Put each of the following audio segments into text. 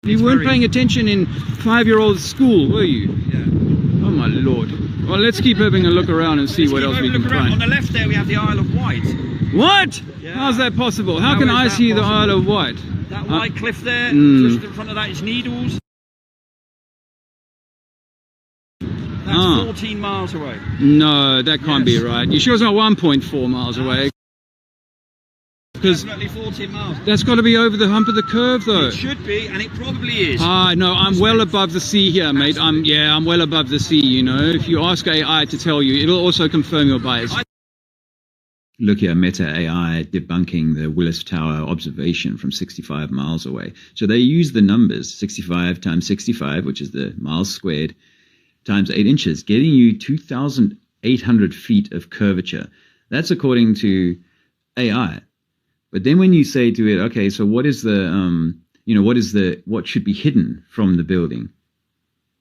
You weren't paying attention in 5-year-old school, were you? Yeah. Oh my lord. Well, let's keep having a look around and see what else we can find. On the left there we have the Isle of Wight. What? Yeah. How's that possible? How can I see the Isle of Wight? That white cliff there, just in front of that is Needles. That's 14 miles away. No, that can't be right. You sure it's not 1.4 miles away? Definitely 14 miles. That's got to be over the hump of the curve, though. It should be, and it probably is. No, I'm well above the sea here, mate. I'm well above the sea, you know. If you ask AI to tell you, it'll also confirm your bias. Look here, Meta AI debunking the Willis Tower observation from 65 miles away. So they use the numbers 65 times 65, which is the miles squared, times 8 inches, getting you 2,800 feet of curvature. That's according to AI. But then when you say to it, okay, so what is the, what should be hidden from the building?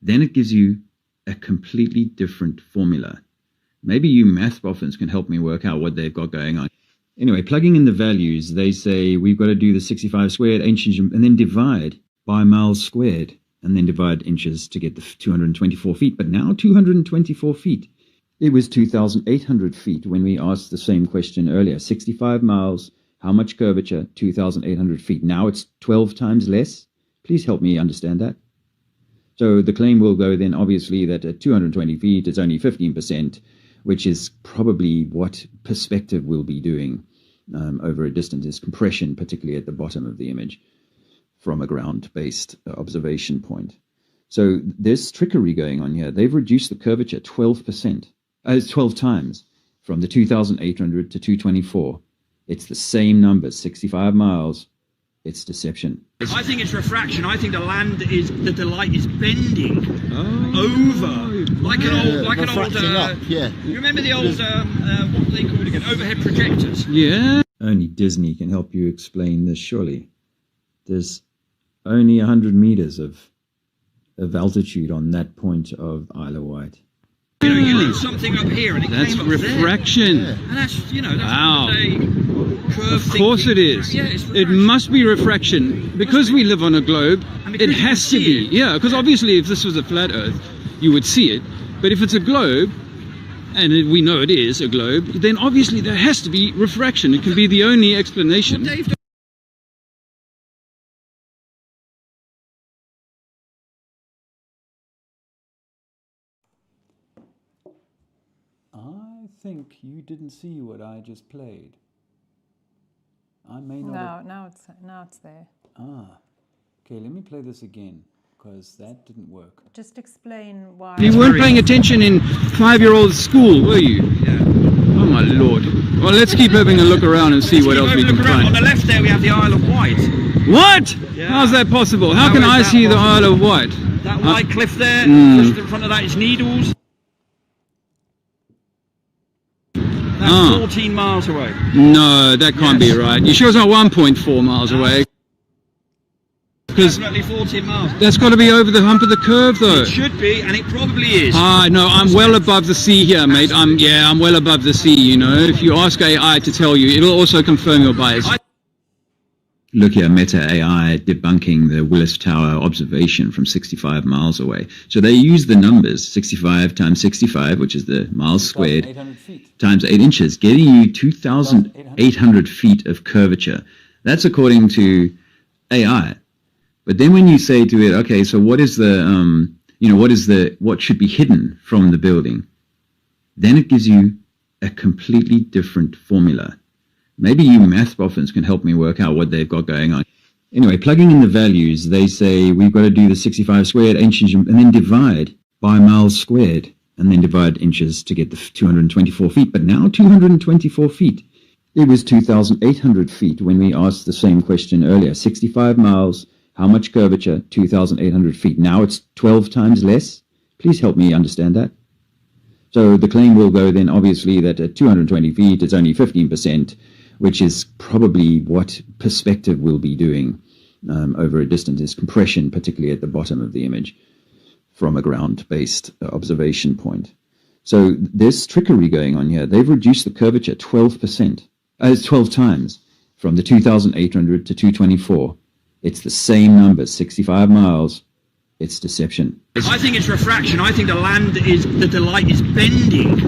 Then it gives you a completely different formula. Maybe you math boffins can help me work out what they've got going on. Anyway, plugging in the values, they say we've got to do the 65 squared, inches, and then divide by miles squared, and then divide inches to get the 224 feet. But now 224 feet. It was 2,800 feet when we asked the same question earlier. 65 miles. How much curvature? 2,800 feet. Now it's 12 times less. Please help me understand that. So the claim will go then, obviously, that at 220 feet, it's only 15%, which is probably what perspective will be doing over a distance, is compression, particularly at the bottom of the image from a ground-based observation point. So there's trickery going on here. They've reduced the curvature 12%. It's 12 times from the 2,800 to 224. It's the same number, 65 miles. It's deception. I think it's refraction. I think the light is bending over like an old. You remember the old what were they called again? Overhead projectors. Yeah. Only Disney can help you explain this. Surely, there's only 100 meters of altitude on that point of Isle of Wight. You know, you leave something up here and it that's came up refraction. There. And that's, you know, that's wow. Curve of course thinking. it is. Yeah, it's it must be refraction. Because we live on a globe, it has to be. Yeah, because obviously if this was a flat Earth, you would see it. But if it's a globe, and we know it is a globe, then obviously there has to be refraction. It can be the only explanation. Well, Dave, I think you didn't see what I just played. I may not. No, now it's there. Okay. Let me play this again because that didn't work. Just explain why. You weren't paying attention in 5-year-old school, were you? Yeah. Oh my lord. Well, let's keep having a look around and see what else we can find. On the left there we have the Isle of Wight. What? Yeah. How's that possible? How can I see the Isle of Wight? That white cliff there, just in front of that is Needles. That's 14 miles away. No, that can't be right. You sure it's not 1.4 miles away? Definitely 14 miles. That's got to be over the hump of the curve, though. It should be, and it probably is. No, I'm well above the sea here, mate. I'm well above the sea, you know. If you ask AI to tell you, it'll also confirm your bias. Look here, Meta AI debunking the Willis Tower observation from 65 miles away. So they use the numbers 65 times 65, which is the miles squared, times 8 inches, getting you 2,800 feet of curvature. That's according to AI. But then when you say to it, okay, so what is the, what should be hidden from the building? Then it gives you a completely different formula. Maybe you math boffins can help me work out what they've got going on. Anyway, plugging in the values, they say we've got to do the 65 squared, inches, and then divide by miles squared, and then divide inches to get the 224 feet. But now 224 feet. It was 2,800 feet when we asked the same question earlier. 65 miles, how much curvature? 2,800 feet. Now it's 12 times less. Please help me understand that. So the claim will go then, obviously, that at 220 feet, it's only 15%, which is probably what perspective will be doing over a distance, is compression, particularly at the bottom of the image from a ground-based observation point. So there's trickery going on here. They've reduced the curvature 12%. It's 12 times from the 2,800 to 224. It's the same number, 65 miles. It's deception. I think it's refraction. I think the light is bending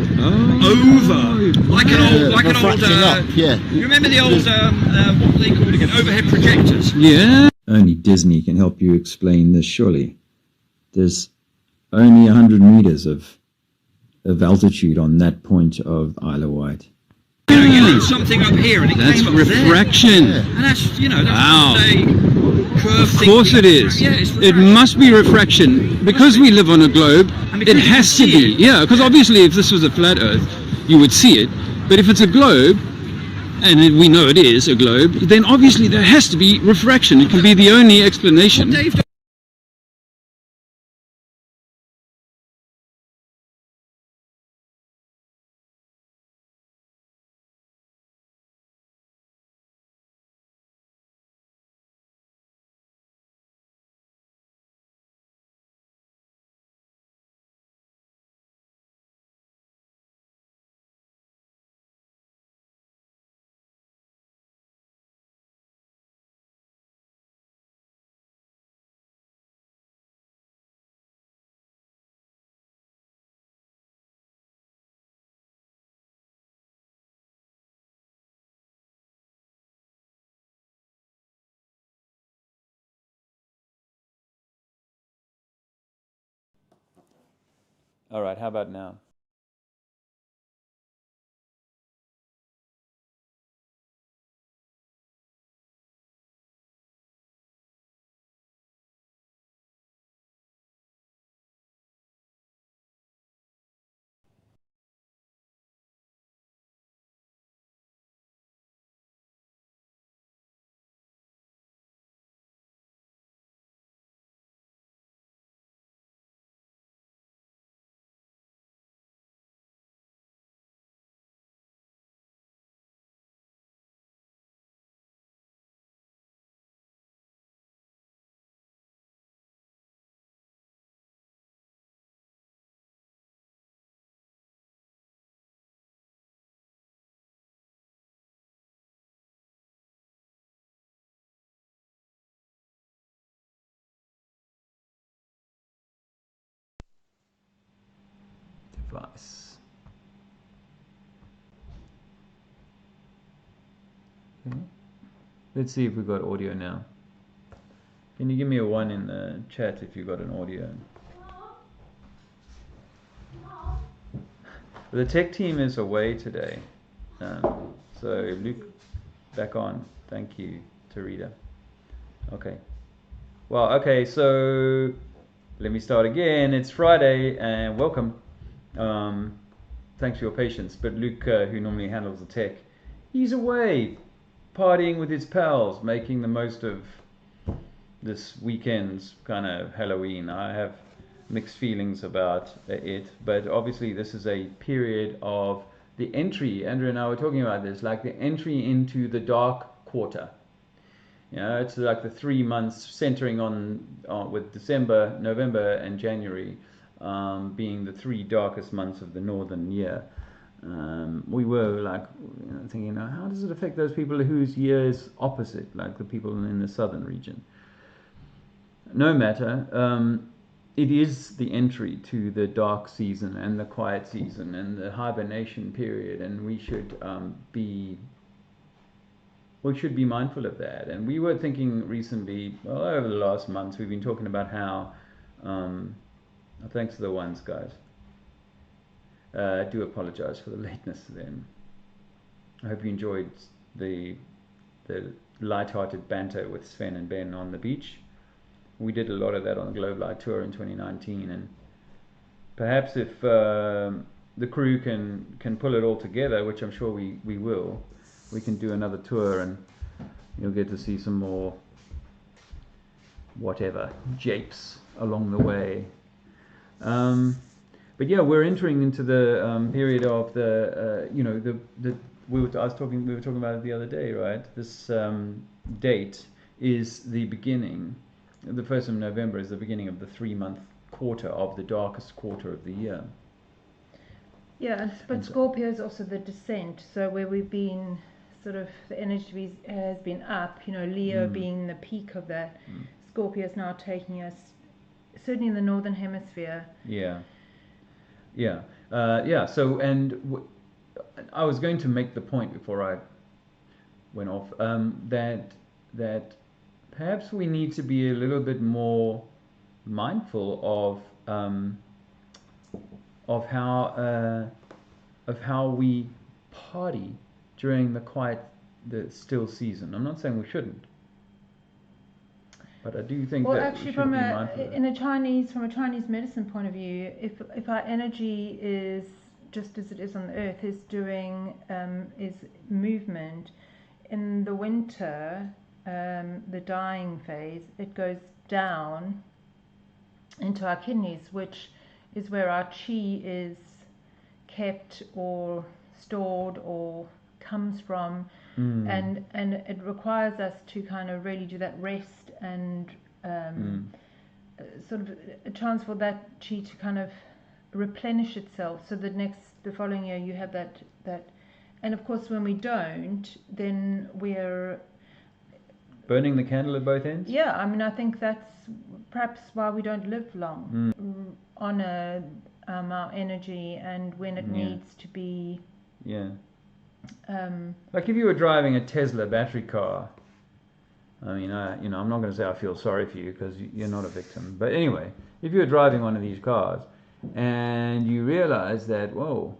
over like an old. You remember the old what were they called again? Overhead projectors. Yeah. Only Disney can help you explain this. Surely, there's only 100 meters of altitude on that point of Isle of Wight. You know, you lit something up here and it came up refraction. There. And that's, you know, that's a curve thing. Of course it is. Yeah, it's it must be refraction. Because we live on a globe, it has to be. Yeah, because obviously if this was a flat Earth, you would see it. But if it's a globe, and we know it is a globe, then obviously there has to be refraction. It can be the only explanation. All right, how about now? Device. Okay. Let's see if we've got audio now. Can you give me a 1 in the chat if you've got an audio? The tech team is away today. So Luke, back on. Thank you, Tarita. Okay. Well, okay, so let me start again. It's Friday and welcome. Thanks for your patience. But Luke, who normally handles the tech, he's away partying with his pals, making the most of this weekend's kind of Halloween. I have mixed feelings about it, but obviously this is a period of the entry. Andrew and I were talking about this, like the entry into the dark quarter. You know, it's like the 3 months centering on with December, November, and January being the 3 darkest months of the northern year. We were like, you know, thinking, how does it affect those people whose year is opposite, like the people in the southern region? No matter, it is the entry to the dark season and the quiet season and the hibernation period, and we should be mindful of that. And we were thinking recently, well, over the last months, we've been talking about how, thanks to the ones, guys. I do apologize for the lateness then. I hope you enjoyed the light-hearted banter with Sven and Ben on the beach. We did a lot of that on the Globe Light Tour in 2019, and perhaps if the crew can pull it all together, which I'm sure we will, we can do another tour and you'll get to see some more whatever japes along the way. But yeah, we're entering into the period of the we were talking about it the other day, right? This date is the beginning. The 1st of November is the beginning of the 3-month quarter of the darkest quarter of the year. Yeah, but Scorpio is also the descent, so where we've been sort of the energy has been up, Leo being the peak of that. Scorpio is now taking us, certainly in the northern hemisphere. Yeah. So, I was going to make the point before I went off, that perhaps we need to be a little bit more mindful of how we party during the still season. I'm not saying we shouldn't, but I do think that actually, we should be mindful of it. From a Chinese medicine point of view, if our energy is just as it is on the earth, is movement, in the winter, the dying phase, it goes down into our kidneys, which is where our chi is kept or stored or comes from, and it requires us to kind of really do that rest and sort of transfer that chi to kind of replenish itself, so the following year you have that, and of course when we don't, then we're burning the candle at both ends. Yeah, I mean, I think that's perhaps why we don't live long. Honor our energy, and when it needs to be. Yeah. Like if you were driving a Tesla battery car, I mean, I'm not going to say I feel sorry for you because you're not a victim. But anyway, if you were driving one of these cars and you realize that, whoa,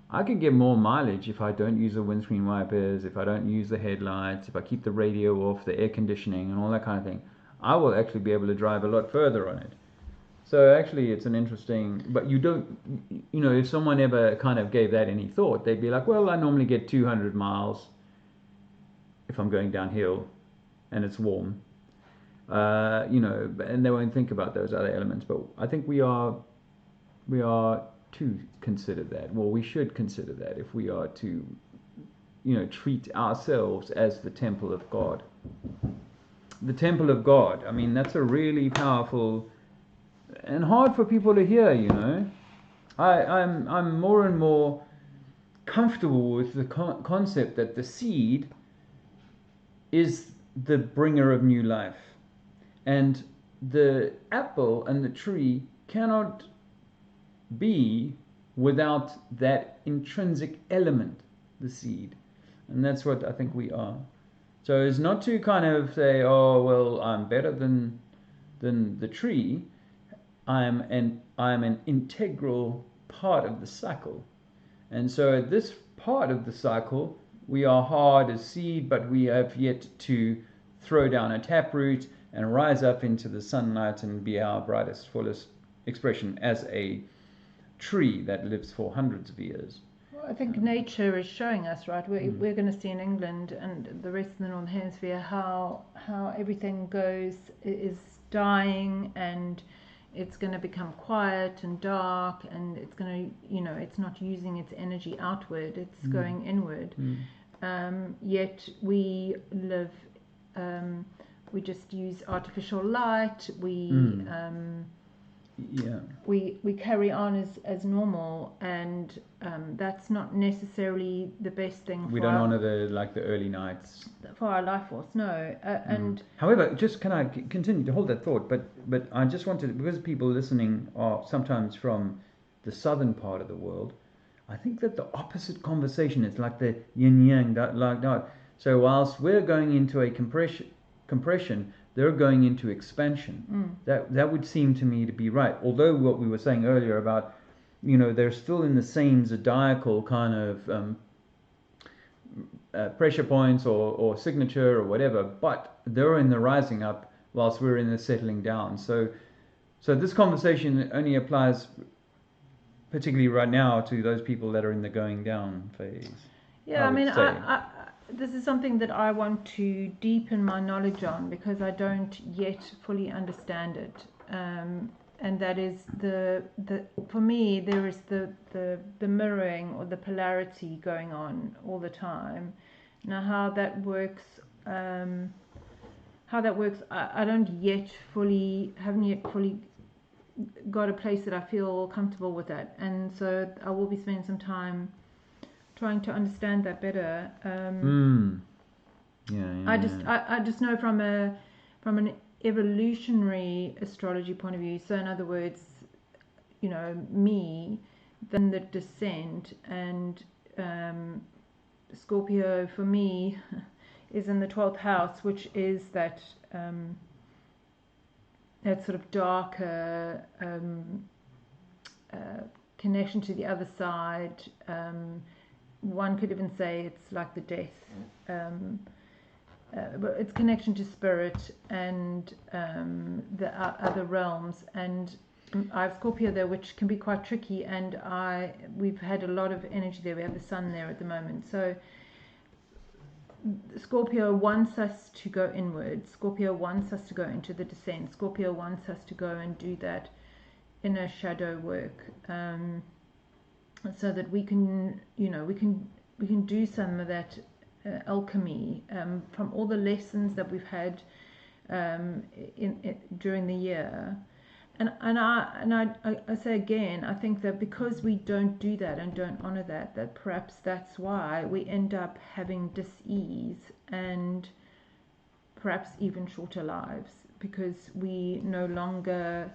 I can get more mileage if I don't use the windscreen wipers, if I don't use the headlights, if I keep the radio off, the air conditioning and all that kind of thing, I will actually be able to drive a lot further on it. So actually it's an interesting, but you don't, if someone ever kind of gave that any thought, they'd be like, well, I normally get 200 miles if I'm going downhill and it's warm, and they won't think about those other elements. But I think we are to consider that. Well, we should consider that if we are to, treat ourselves as the temple of God. The temple of God. I mean, that's a really powerful and hard for people to hear. I'm more and more comfortable with the concept that the seed is the bringer of new life, and the apple and the tree cannot be without that intrinsic element, the seed. And that's what I think we are. So it's not to kind of say, oh, well, I'm better than the tree. I'm an integral part of the cycle. And so at this part of the cycle, we are hard as seed, but we have yet to throw down a taproot and rise up into the sunlight and be our brightest, fullest expression as a tree that lives for hundreds of years. Well, I think nature is showing us, right? We're going to see in England and the rest of the Northern Hemisphere how everything is dying, and it's going to become quiet and dark, and it's going to, it's not using its energy outward, it's going inward. Yet we live, we just use artificial light, we carry on as normal, and that's not necessarily the best thing. We don't honor the early nights for our life force, no. And however, just can I continue to hold that thought? But I just wanted, because people listening are sometimes from the southern part of the world, I think that the opposite conversation is like the yin yang, like that. So whilst we're going into a compression, they're going into expansion. That would seem to me to be right. Although what we were saying earlier about, they're still in the same zodiacal kind of pressure points or signature or whatever, but they're in the rising up whilst we're in the settling down. So this conversation only applies particularly right now to those people that are in the going down phase. Yeah, this is something that I want to deepen my knowledge on, because I don't yet fully understand it. And that is for me, there is the mirroring or the polarity going on all the time. Now, how that works, I haven't yet fully got a place that I feel comfortable with that. And so I will be spending some time trying to understand that better. I just know from an evolutionary astrology point of view. So in other words, you know, me, then the descent, and Scorpio for me is in the 12th house, which is that that sort of darker connection to the other side. One could even say it's like the death, but it's connection to spirit and the other realms. And I have Scorpio there, which can be quite tricky, and we've had a lot of energy there. We have the sun there at the moment, so Scorpio wants us to go inward. Scorpio wants us to go into the descent. Scorpio wants us to go and do that inner shadow work, so that we can, you know, we can do some of that alchemy from all the lessons that we've had during the year. And I say again, I think that because we don't do that and don't honor that perhaps that's why we end up having dis-ease and perhaps even shorter lives, because we no longer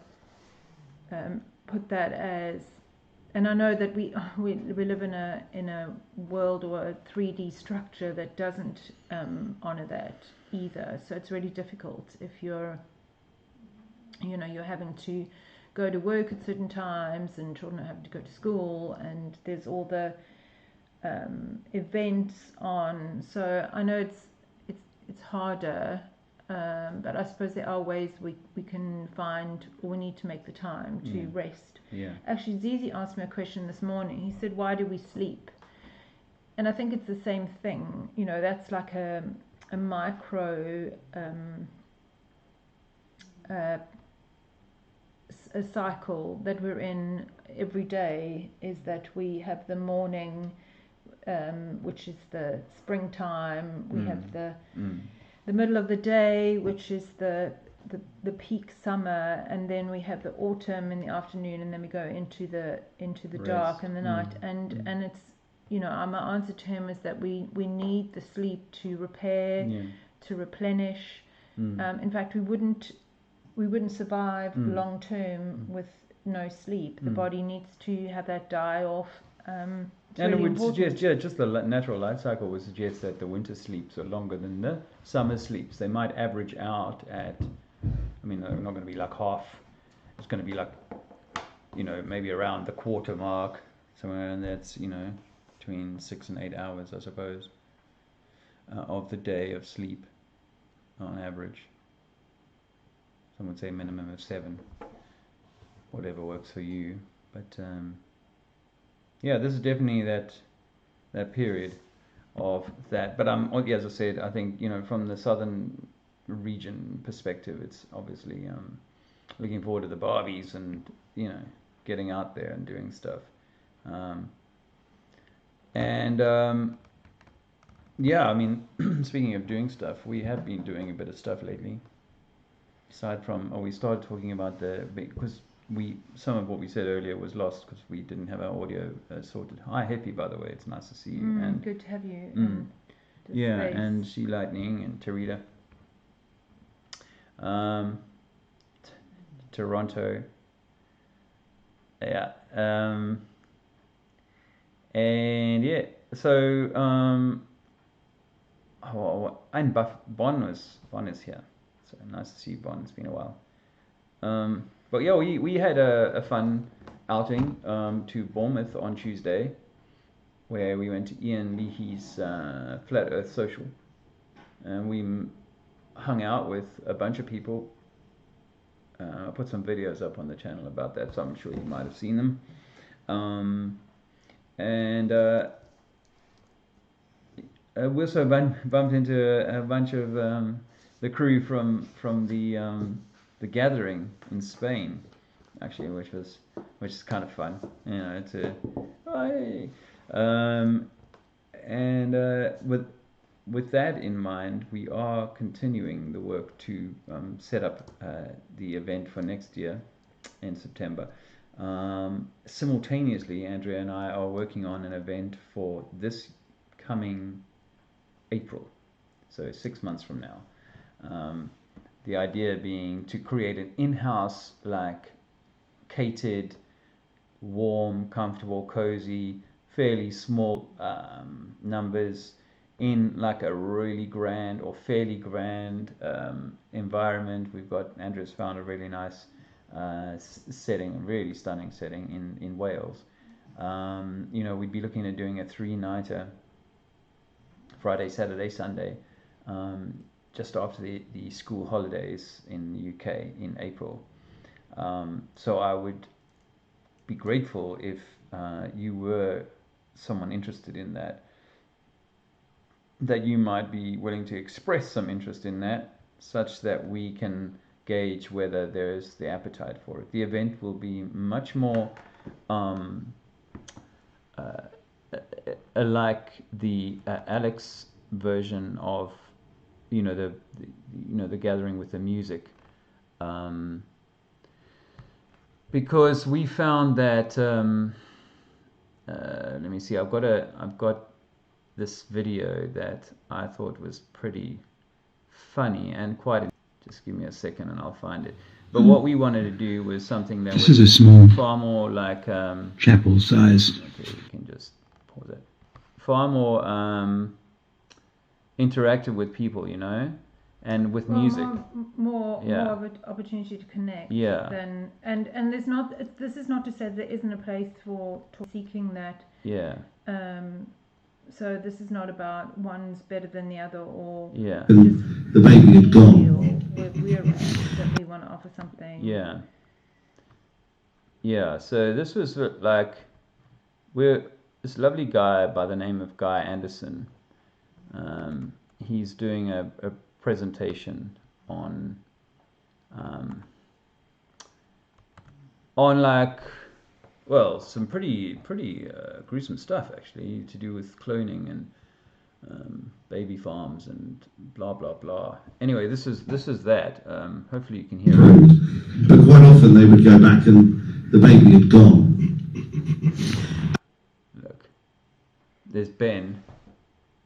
put that as. And I know that we live in a world or a 3D structure that doesn't honor that either. So it's really difficult if you're having to go to work at certain times, and children are having to go to school, and there's all the events on. So I know it's harder, but I suppose there are ways we can find, or we need to make the time to rest. Yeah. Actually, Zizi asked me a question this morning. He said, "Why do we sleep?" And I think it's the same thing. You know, that's like a micro. A cycle that we're in every day, is that we have the morning, which is the springtime. We have the middle of the day, which is the peak summer, and then we have the autumn in the afternoon, and then we go into the dark and the night. And it's, you know, my answer to him is that we need the sleep to repair, to replenish. In fact, we wouldn't survive long term with no sleep. The body needs to have that die off. And it would suggest, just the natural life cycle would suggest that the winter sleeps are longer than the summer sleeps. They might average out at, I mean, they're not going to be like half. It's going to be like, you know, maybe around the quarter mark, somewhere, and that's, you know, between 6 and 8 hours, I suppose, of the day of sleep on average. Some would say minimum of 7, whatever works for you. But yeah, this is definitely that period of that. But as I said, I think, you know, from the southern region perspective, it's obviously looking forward to the Barbies and, you know, getting out there and doing stuff. Yeah, I mean, speaking of doing stuff, we have been doing a bit of stuff lately. Aside from, we started talking about because some of what we said earlier was lost because we didn't have our audio sorted. Hi, Happy, by the way, it's nice to see you. And good to have you. Yeah, space. And Sea Lightning and Tarita. Toronto. Yeah. And yeah, so and Bon is here. So nice to see you, Bon. It's been a while. But yeah, we had a fun outing to Bournemouth on Tuesday, where we went to Ian Leahy's Flat Earth Social, and we hung out with a bunch of people. I'll put some videos up on the channel about that, so I'm sure you might have seen them. We also bumped into a bunch of the crew from the gathering in Spain, actually, which is kind of fun, you know, with that in mind, we are continuing the work to set up the event for next year in September. Simultaneously, Andrea and I are working on an event for this coming April, so 6 months from now. The idea being to create an in-house, like, catered, warm, comfortable, cozy, fairly small numbers in like a really grand or fairly grand environment. Andrew's found a really nice setting, really stunning setting in Wales. We'd be looking at doing a 3-nighter, Friday, Saturday, Sunday, just after the school holidays in the UK in April. So I would be grateful if you were someone interested in that you might be willing to express some interest in that, such that we can gauge whether there's the appetite for it. The event will be much more like the Alex version of the gathering with the music, because we found that let me see, I've got this video that I thought was pretty funny and quite. Just give me a second and I'll find it. But what we wanted to do was something that was a small, far more like chapel size. Okay, we can just pause it. Far more interactive with people, and with music. More of an opportunity to connect. Yeah. And there's not. This is not to say there isn't a place for seeking that. Yeah. So this is not about one's better than the other, or the baby had gone. We're that we want to offer something. Yeah. Yeah. So this was like this lovely guy by the name of Guy Anderson. He's doing a presentation on like, well, some pretty gruesome stuff actually, to do with cloning and baby farms and blah blah blah. Anyway, this is that. Hopefully you can hear it. But quite often they would go back and the baby had gone. Look, there's Ben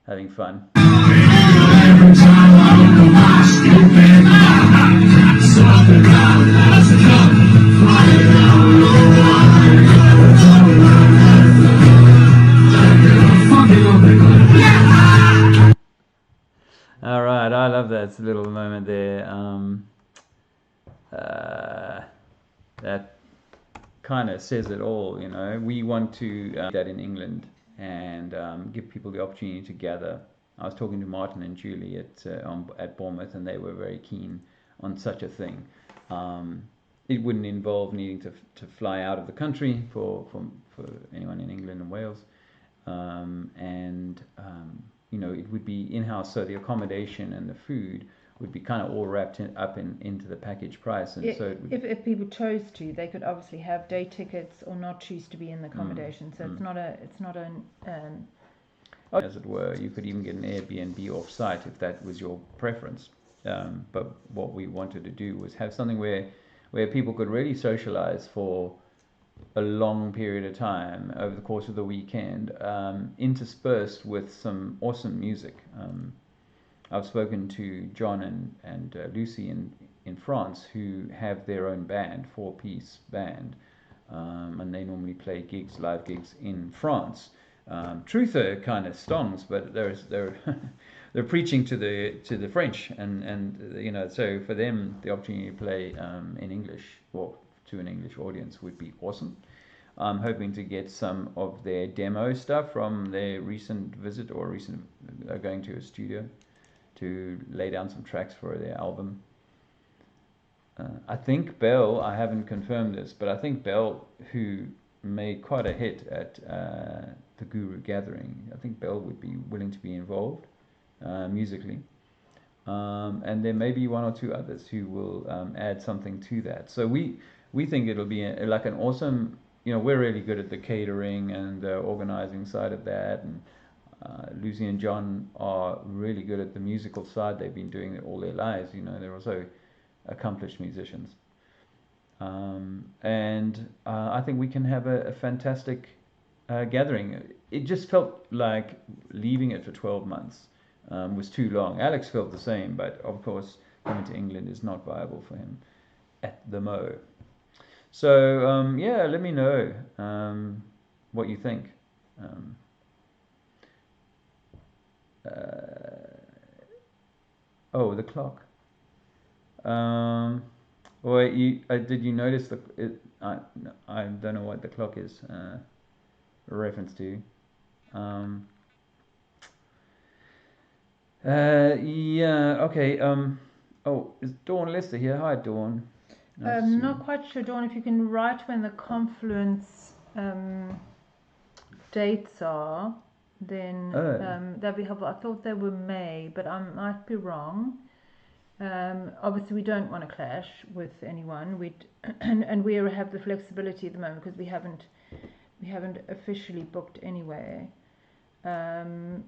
having fun. All right, I love that little moment there. That kind of says it all, We want to do that in England and give people the opportunity to gather. I was talking to Martin and Julie at Bournemouth, and they were very keen on such a thing. It wouldn't involve needing to fly out of the country for anyone in England and Wales, it would be in-house, so the accommodation and the food would be kind of all wrapped into the package price. And if people chose to, they could obviously have day tickets or not choose to be in the accommodation. So it's not an as it were. You could even get an Airbnb off-site if that was your preference. But what we wanted to do was have something where people could really socialize for a long period of time over the course of the weekend, interspersed with some awesome music. I've spoken to John and Lucy in France, who have their own band, 4-piece band, and they normally play live gigs in France. Truther kind of stongs, but they're preaching to the French, and so for them the opportunity to play in English, or to an English audience, would be awesome. I'm hoping to get some of their demo stuff from their recent visit or going to a studio to lay down some tracks for their album. I think Bell, I haven't confirmed this, but I think Bell, who made quite a hit at the Guru Gathering, I think Bell would be willing to be involved musically. And there may be one or two others who will add something to that. So we think it'll be like an awesome, we're really good at the catering and the organizing side of that, and Lucy and John are really good at the musical side. They've been doing it all their lives. They're also accomplished musicians. and I think we can have a fantastic gathering. It just felt like leaving it for 12 months was too long. Alex felt the same, but of course coming to England is not viable for him at the mo. So yeah, let me know what you think. Oh, the clock. Well, did you notice I don't know what the clock is a reference to. Yeah. Okay. Oh, is Dawn Lester here? Hi, Dawn. Nice to see Not you. quite sure, Dawn, if you can write when the confluence dates are, then that'd be helpful. I thought they were May, but I might be wrong. Obviously, we don't want to clash with anyone. And we have the flexibility at the moment because we haven't officially booked anywhere, and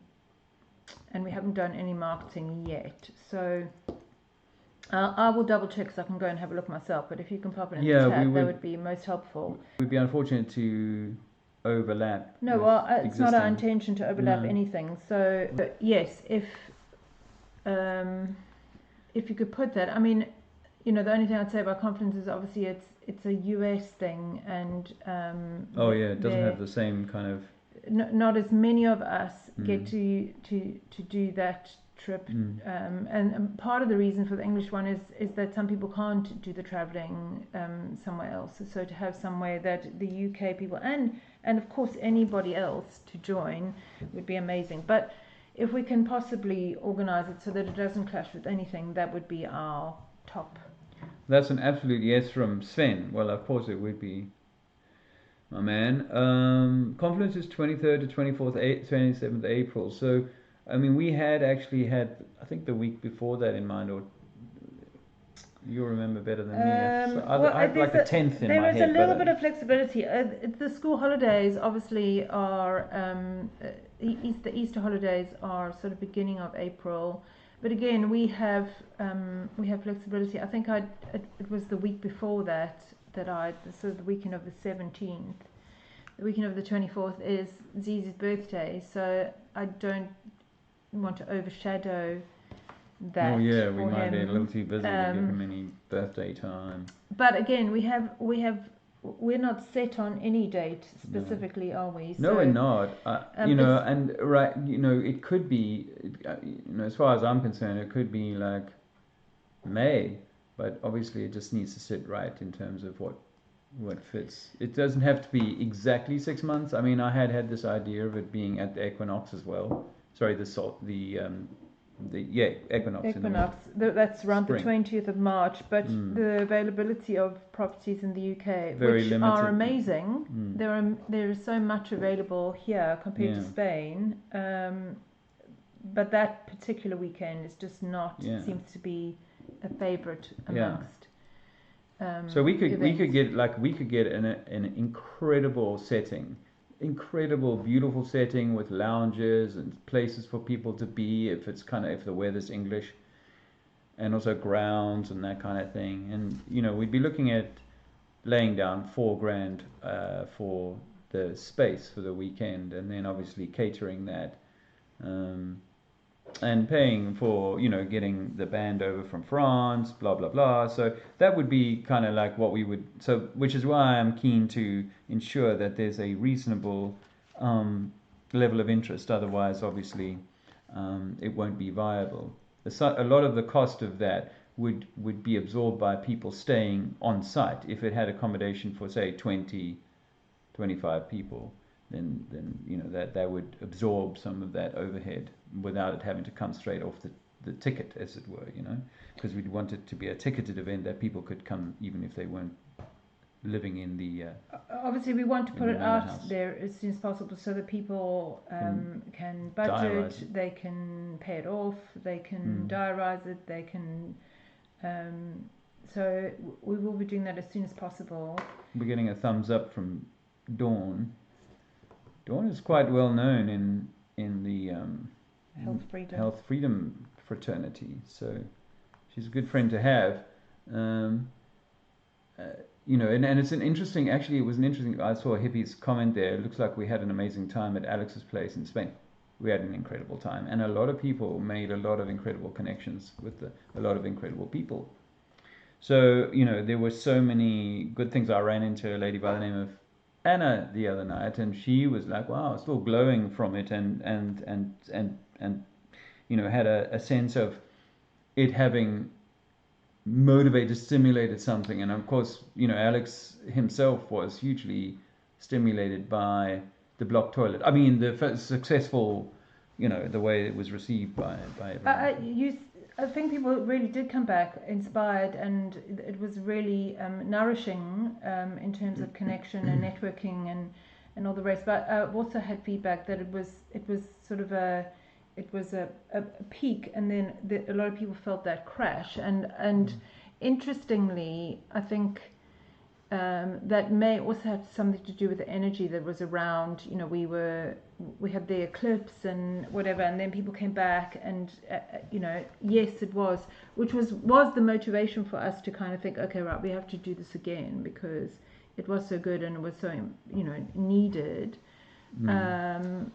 we haven't done any marketing yet. So I will double check so I can go and have a look myself. But if you can pop it in the chat, that would be most helpful. It would be unfortunate to overlap. No, well, it's not our intention to overlap anything. So yes, if you could put that, I mean, you know, the only thing I'd say about confidence is obviously it's a US thing, and oh yeah, it doesn't have the same kind of. Not as many of us get to do that trip, and part of the reason for the English one is that some people can't do the travelling somewhere else. So to have somewhere that the UK people and of course anybody else to join would be amazing. But if we can possibly organise it so that it doesn't clash with anything, that would be our top. That's an absolute yes from Sven. Well, of course it would be, my man. Confluence is 23rd to 24th, 27th April. So, I mean, we had actually had, I think, the week before that in mind, or you remember better than me. So I had like the 10th in my head. There is a little bit of flexibility. The school holidays obviously are, the Easter holidays are sort of beginning of April. But again, we have flexibility. I think it was the week before that so the weekend of the 17th. The weekend of the 24th is Zizi's birthday, so I don't want to overshadow that. Oh yeah, we might be a little too busy to give him any birthday time. But again, we're not set on any date specifically, are we? No, we're not. You know, and right, you know, it could be, you know, as far as I'm concerned, it could be like May, but obviously it just needs to sit right in terms of what fits. It doesn't have to be exactly 6 months. I mean, I had this idea of it being at the equinox as well. Sorry, equinox. That's around spring. The 20th of March, but the availability of properties in the UK, very which limited. are amazing. There is so much available here compared to Spain, but that particular weekend is just not seems to be a favourite amongst. So we could get an incredible setting. Incredible, beautiful setting with lounges and places for people to be if the weather's English, and also grounds and that kind of thing. And you know, we'd be looking at laying down $4,000 for the space for the weekend, and then obviously catering that, and paying for, you know, getting the band over from France, blah blah blah. So that would be kind of like what we would. So which is why I'm keen to ensure that there's a reasonable level of interest. Otherwise, obviously, it won't be viable. A lot of the cost of that would be absorbed by people staying on site. If it had accommodation for say 20, 25 people, then you know that would absorb some of that overhead without it having to come straight off the ticket, as it were, you know, because we'd want it to be a ticketed event that people could come even if they weren't living in the obviously we want to put it out there as soon as possible so that people can budget, they can pay it off, they can diarise it, they can so we will be doing that as soon as possible. We're getting a thumbs up from Dawn. Dawn is quite well known in the health freedom fraternity, so she's a good friend to have. and it's an interesting. Actually, it was an interesting. I saw Hippie's comment there. It looks like we had an amazing time at Alex's place in Spain. We had an incredible time, and a lot of people made a lot of incredible connections with a lot of incredible people. So there were so many good things. I ran into a lady by the name of Anna the other night, and she was like, "Wow, still glowing from it," and had a sense of it having motivated, stimulated something. And of course, Alex himself was hugely stimulated by the block toilet. I mean, the successful, the way it was received by everyone. I think people really did come back inspired, and it was really nourishing in terms of connection and networking and all the rest. But I've also had feedback that it was sort of a peak, and then a lot of people felt that crash. And interestingly, I think that may also have something to do with the energy that was around. We had the eclipse and whatever, and then people came back, and yes, it was, which was the motivation for us to kind of think, okay, right, we have to do this again because it was so good and it was so needed. There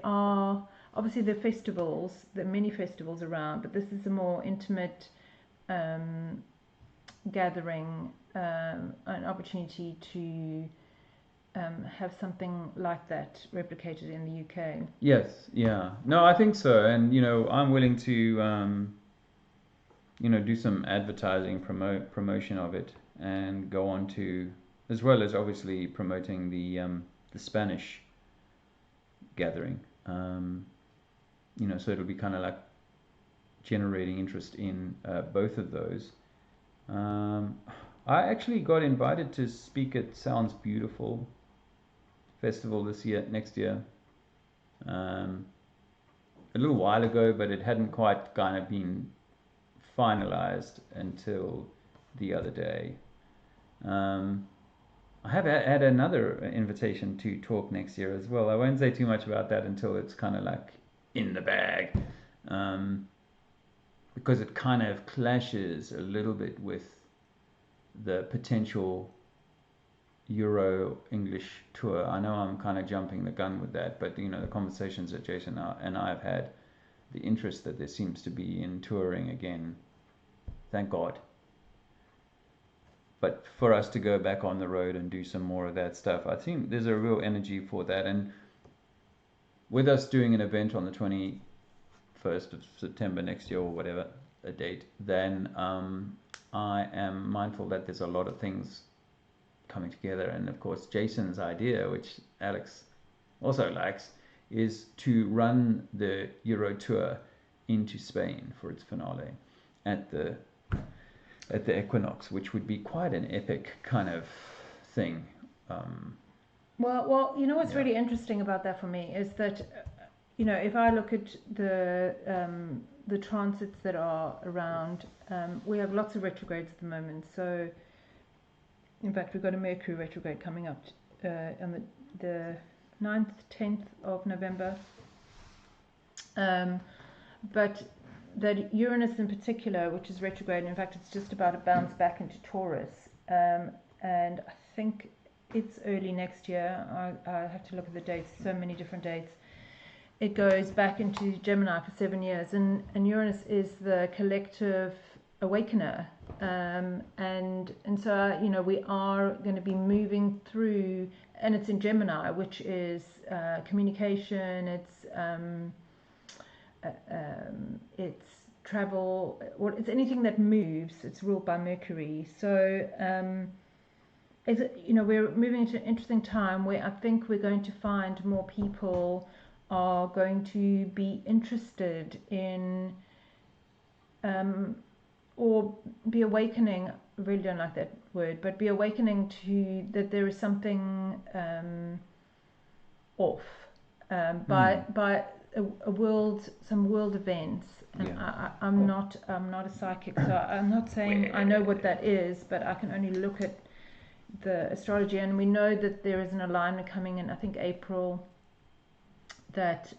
are obviously there are many festivals around, but this is a more intimate gathering, an opportunity to have something like that replicated in the UK. Yes, yeah. No, I think so. And, I'm willing to, do some advertising, promotion of it, and go on to, as well as obviously promoting the Spanish gathering. So it'll be kind of like generating interest in both of those. I actually got invited to speak at Sounds Beautiful festival next year, a little while ago, but it hadn't quite kind of been finalized until the other day. I have had another invitation to talk next year as well. I won't say too much about that until it's kind of like in the bag, because it kind of clashes a little bit with the potential Euro English tour. I know I'm kind of jumping the gun with that, but the conversations that Jason and I have had, the interest that there seems to be in touring again, thank God. But for us to go back on the road and do some more of that stuff, I think there's a real energy for that. And with us doing an event on the 21st of September next year, or whatever a date, then I am mindful that there's a lot of things coming together. And of course, Jason's idea, which Alex also likes, is to run the Euro tour into Spain for its finale at the equinox, which would be quite an epic kind of thing. Well, what's really interesting about that for me is that, if I look at the transits that are around, we have lots of retrogrades at the moment. So, in fact, we've got a Mercury retrograde coming up on the 9th, 10th of November. But that Uranus in particular, which is retrograde, in fact, it's just about to bounce back into Taurus. And I think it's early next year. I have to look at the dates, so many different dates. It goes back into Gemini for 7 years, and Uranus is the collective awakener, and so we are going to be moving through, and it's in Gemini, which is communication, it's travel, or it's anything that moves. It's ruled by Mercury, so we're moving into an interesting time where I think we're going to find more people are going to be interested in or be awakening. I really don't like that word, but be awakening to that there is something off by some world events. And yeah. I'm not a psychic, so I'm not saying I know what that is, but I can only look at the astrology, and we know that there is an alignment coming in, I think April, that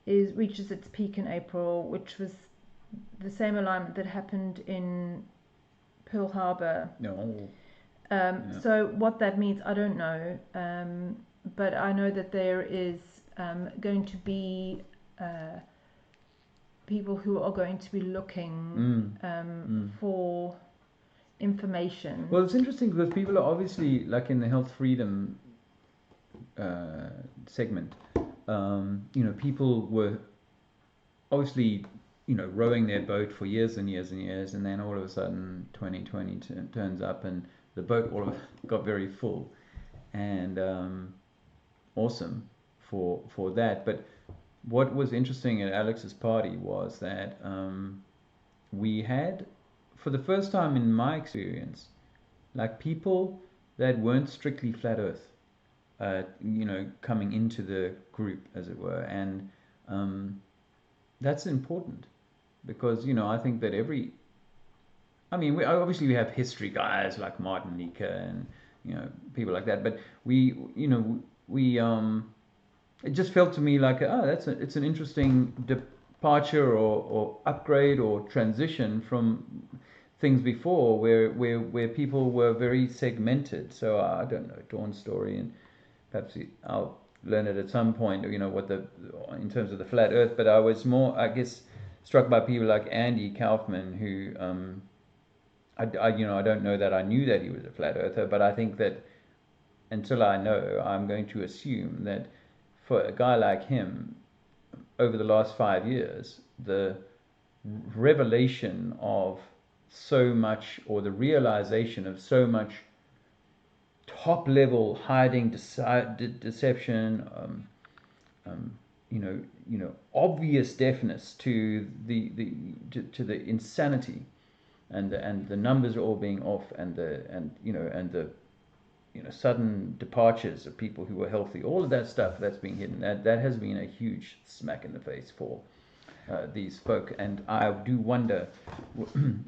reaches its peak in April, which was the same alignment that happened in Pearl Harbor. No. So what that means, I don't know. But I know that there is going to be people who are going to be looking for information. Well, it's interesting because people are obviously, like in the health freedom segment, people were obviously, rowing their boat for years and years and years, and then all of a sudden 2020 turns up and the boat all of got very full, and awesome for that. But what was interesting at Alex's party was that we had, for the first time in my experience, like people that weren't strictly flat earth, coming into the group, as it were. And that's important because, I think that we have history guys like Martin Nika and, people like that, but it just felt to me like, it's an interesting departure or upgrade or transition from things before where people were very segmented. So I don't know, Dawn's story, and perhaps I'll learn it at some point, what in terms of the flat earth. But I was more, I guess, struck by people like Andy Kaufman, who I don't know that I knew that he was a flat earther, but I think that until I know, I'm going to assume that for a guy like him, over the last 5 years, the revelation of so much, or the realization of so much top level hiding, deception, obvious deafness to the insanity, and the numbers all being off, and the sudden departures of people who were healthy, all of that stuff that's being hidden, that has been a huge smack in the face for these folk. And I do wonder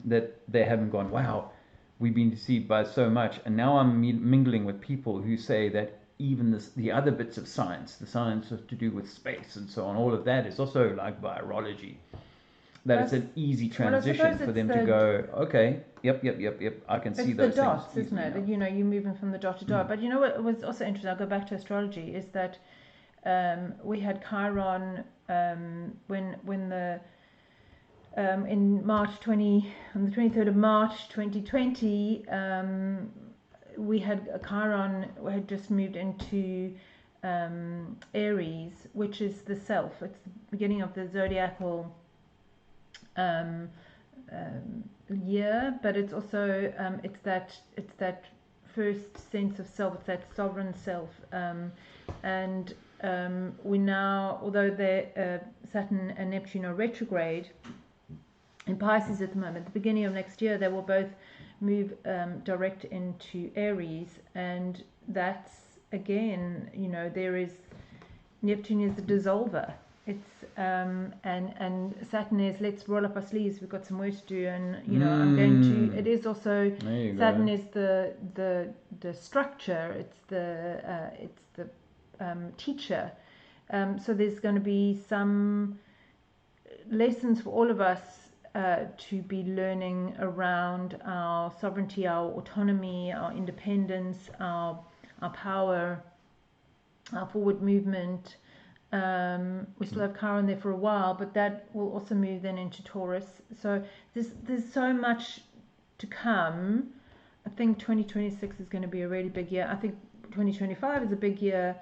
that they haven't gone, wow, we've been deceived by so much. And now I'm mingling with people who say that even the other bits of science, the science to do with space and so on, all of that is also like virology. That it's an easy transition for them to go, okay, yep, I can see those things. It's the dots, isn't it? You're moving from the dot to dot. But what was also interesting, I'll go back to astrology, is that we had Chiron when the in March on the 23rd of March 2020, we had Chiron had just moved into Aries, which is the self. It's the beginning of the zodiacal year, but it's also it's that first sense of self. It's that sovereign self, and we now, although Saturn and Neptune are retrograde in Pisces at the moment, at the beginning of next year they will both move direct into Aries, and that's again, there is Neptune is the dissolver. It's and Saturn is, let's roll up our sleeves, we've got some work to do, and I'm going to. It is also Saturn is the structure. It's the teacher. So there's going to be some lessons for all of us to be learning around our sovereignty, our autonomy, our independence, our power, our forward movement. We still have Chiron there for a while, but that will also move then into Taurus. So there's so much to come. I think 2026 is going to be a really big year. I think 2025 is a big year.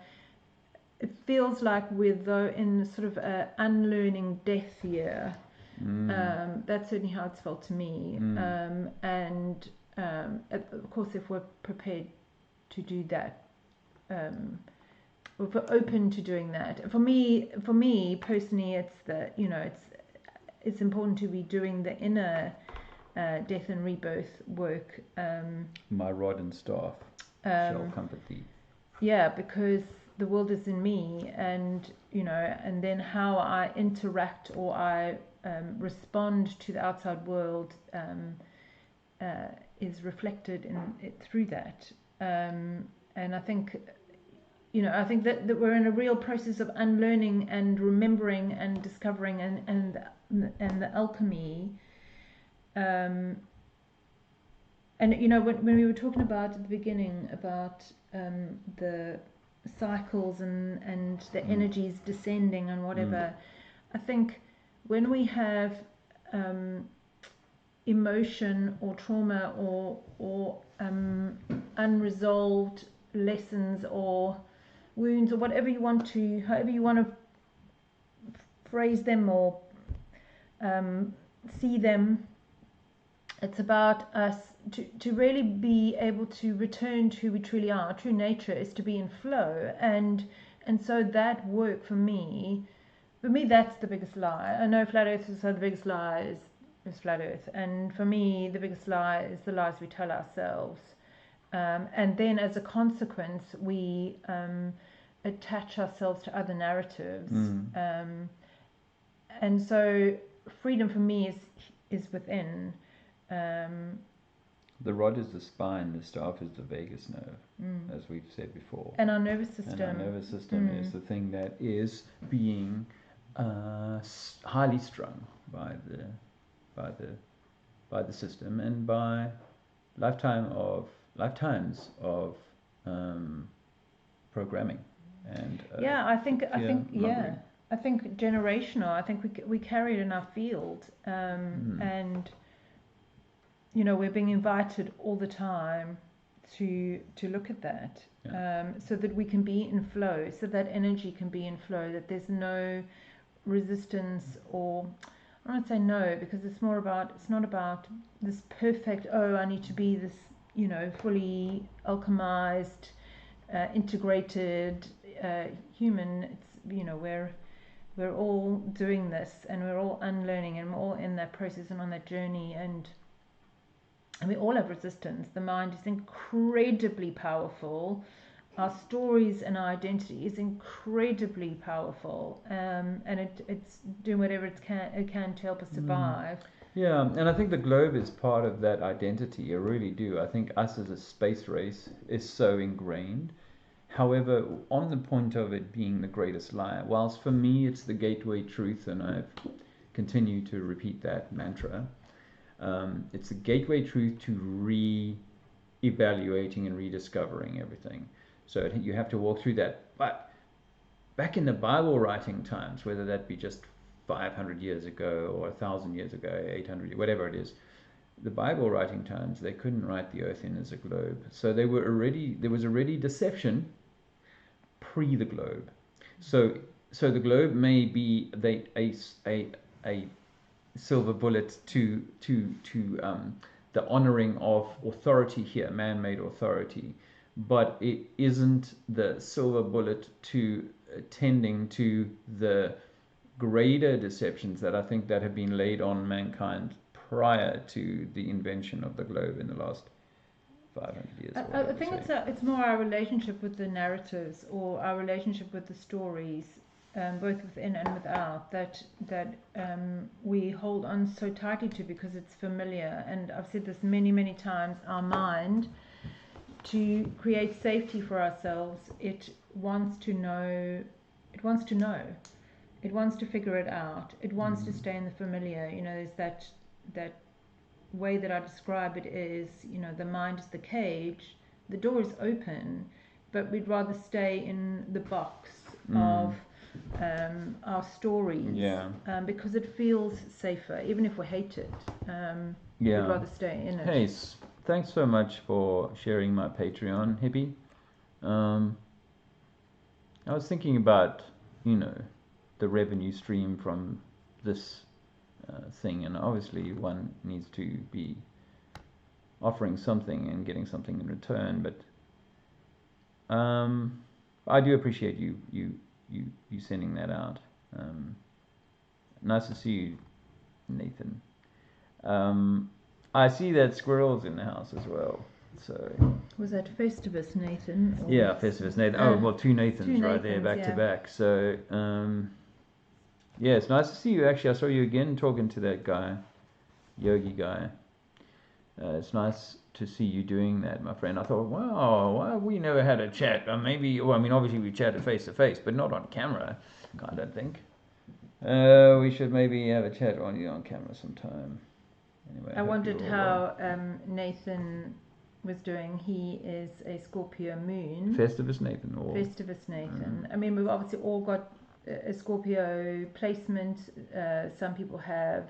It feels like we're though in sort of an unlearning death year. That's certainly how it's felt to me. And of course, if we're prepared to do that, if we're open to doing that. For me personally, it's it's important to be doing the inner death and rebirth work. My rod and staff shall comfort thee. Yeah, because the world is in me, and and then how I interact or I respond to the outside world is reflected in it through that. And I think that we're in a real process of unlearning and remembering and discovering, and the alchemy And you know, when we were talking about at the beginning about the cycles and the energies descending and whatever, I think when we have emotion or trauma or unresolved lessons or wounds or whatever you want to, however you want to phrase them or see them, it's about us to really be able to return to who we truly are. True nature is to be in flow, and so that work for me that's the biggest lie. I know flat earth is the biggest lie is flat earth, and for me the biggest lie is the lies we tell ourselves, and then as a consequence we attach ourselves to other narratives, and so freedom for me is within. The rod is the spine, the staff is the vagus nerve, as we've said before. And our nervous system. And our nervous system is the thing that is being highly strung by the system and by lifetimes of programming and I think generational. I think we carry it in our field, and you know, we're being invited all the time to look at that, so that we can be in flow, so that energy can be in flow, that there's no resistance, or I don't say no, because it's not about this perfect, I need to be this, you know, fully alchemized, integrated human. It's, you know, we're all doing this and we're all unlearning and we're all in that process and on that journey, and we all have resistance. The mind is incredibly powerful. Our stories and our identity is incredibly powerful, and it's doing whatever it can to help us survive. Yeah, and I think the globe is part of that identity. I really do. I think us as a space race is so ingrained. However, on the point of it being the greatest lie, whilst for me it's the gateway truth, and I've continued to repeat that mantra, it's a gateway truth to re-evaluating and rediscovering everything. So you have to walk through that. But back in the Bible writing times, whether that be just 500 years ago or 1,000 years ago, 800, whatever it is, the Bible writing times, they couldn't write the earth in as a globe. So there was already deception pre the globe. So the globe may be a silver bullet to the honoring of authority here, man-made authority, but it isn't the silver bullet to tending to the greater deceptions that I think that have been laid on mankind prior to the invention of the globe in the last 500 years. I think it's more our relationship with the narratives, or our relationship with the stories, both within and without, that we hold on so tightly to because it's familiar. And I've said this many times, our mind, to create safety for ourselves, it wants to know, it wants to figure it out, it wants to stay in the familiar. You know, there's that way that I describe it is, you know, the mind is the cage, the door is open, but we'd rather stay in the box of our stories, because it feels safer, even if we hate it. We'd rather stay in it. Hey, thanks so much for sharing my Patreon, Hippie. I was thinking about, you know, the revenue stream from this thing, and obviously one needs to be offering something and getting something in return, but I do appreciate you sending that out. Nice to see you, Nathan. I see that Squirrel's in the house as well. So was that Festivus Nathan? Yeah, Festivus Nathan. Oh well, two Nathans right there, back to back. So yeah, it's nice to see you. Actually, I saw you again talking to that guy, Yogi guy. It's nice to see you doing that, my friend. I thought, wow, why have we never had a chat? Obviously we chatted face to face, but not on camera. I don't think. We should maybe have a chat on camera sometime. Anyway, I wondered hope you're how well. Nathan was doing. He is a Scorpio moon. Festivus Nathan, or Festivus Nathan. I mean, we've obviously all got a Scorpio placement. Some people have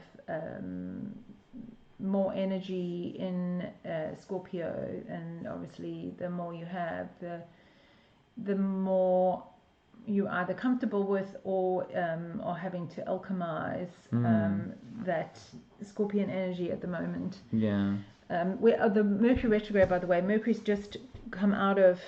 more energy in Scorpio, and obviously the more you have, the more you either comfortable with or are having to alchemize that Scorpion energy at the moment. Yeah. The Mercury retrograde, by the way, Mercury's just come out of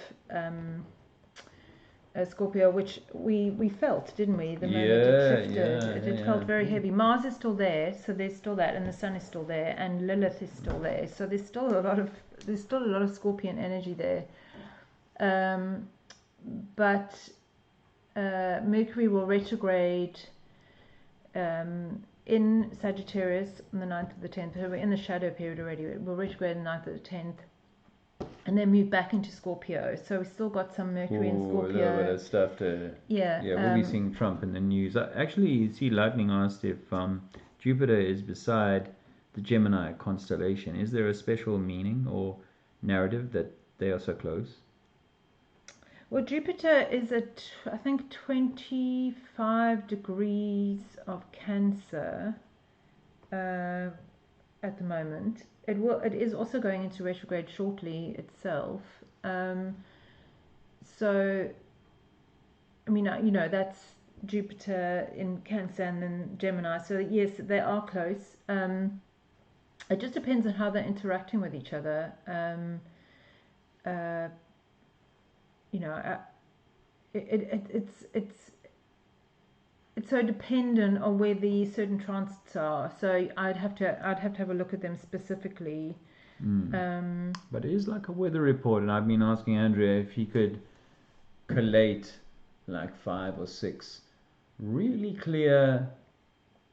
Scorpio, which we felt, didn't we? The moment it shifted, it felt very heavy. Mars is still there, so there's still that, and the Sun is still there, and Lilith is still there. So there's still a lot of Scorpion energy there. But Mercury will retrograde in Sagittarius on the 9th of the 10th. So we're in the shadow period already. It will retrograde on the 9th of the 10th. And then move back into Scorpio. So we've still got some Mercury in Scorpio. A little bit of stuff to... Yeah. We'll be seeing Trump in the news. Actually, you see, Lightning asked if Jupiter is beside the Gemini constellation. Is there a special meaning or narrative that they are so close? Well, Jupiter is at, I think, 25 degrees of Cancer at the moment. It is also going into retrograde shortly itself. So, I mean, that's Jupiter in Cancer and then Gemini. So yes, they are close. It just depends on how they're interacting with each other. It's so dependent on where the certain transits are. So I'd have to have a look at them specifically. But it is like a weather report, and I've been asking Andrea if he could collate like 5 or 6 really clear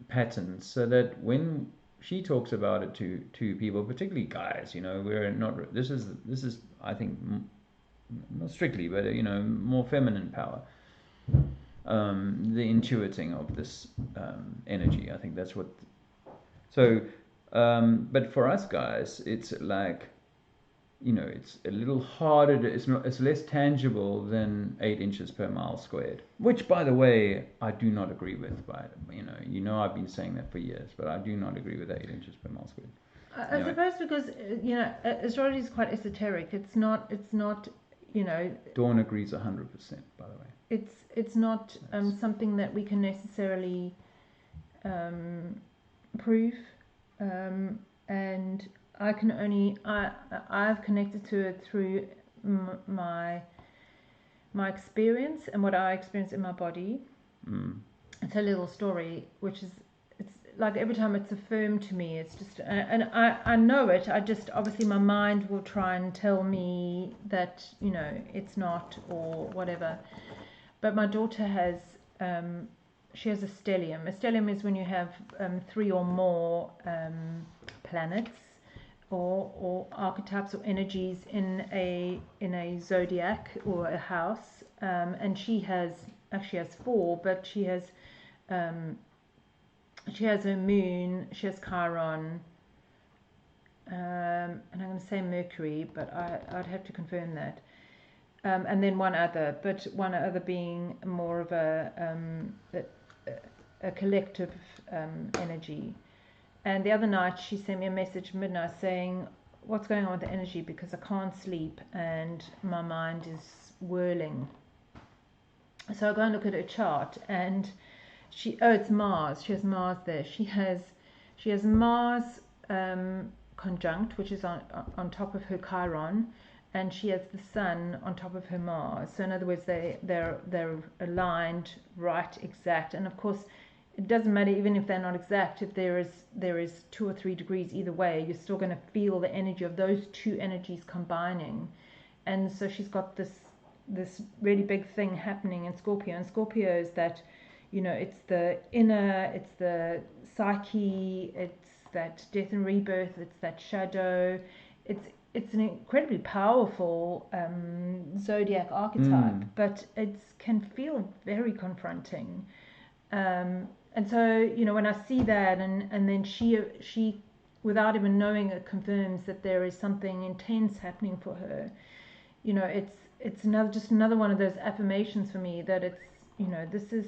patterns, so that when she talks about it to people, particularly guys, we're not. This is I think not strictly, but more feminine power. The intuiting of this energy, I think that's what. So, but for us guys, it's like, it's a little harder. It's less tangible than 8 inches per mile squared. Which, by the way, I do not agree with. I've been saying that for years, but I do not agree with 8 inches per mile squared. I suppose because astrology is quite esoteric. It's not. Dawn agrees 100%. By the way. It's not something that we can necessarily prove, and I can only I've connected to it through my experience and what I experience in my body. It's a little story, which is it's like every time it's affirmed to me, it's just and I know it. I just obviously my mind will try and tell me that it's not or whatever. But my daughter has, she has a stellium. A stellium is when you have 3 or more planets or archetypes or energies in a zodiac or a house. And she actually has 4, but she has her moon, she has Chiron, and I'm going to say Mercury, but I'd have to confirm that. And then one other being more of a collective energy. And the other night she sent me a message midnight saying, what's going on with the energy, because I can't sleep and my mind is whirling. So I go and look at her chart, and it's Mars. She has Mars there. She has Mars conjunct, which is on top of her Chiron. And she has the Sun on top of her Mars. So in other words, they're aligned, right, exact. And of course, it doesn't matter even if they're not exact. If there is 2 or 3 degrees either way, you're still going to feel the energy of those 2 energies combining. And so she's got this really big thing happening in Scorpio. And Scorpio is that, it's the inner, it's the psyche, it's that death and rebirth, it's that shadow. It's an incredibly powerful zodiac archetype, but it can feel very confronting. And so, when I see that, and then she without even knowing, it confirms that there is something intense happening for her. You know, it's another one of those affirmations for me that it's, you know, this is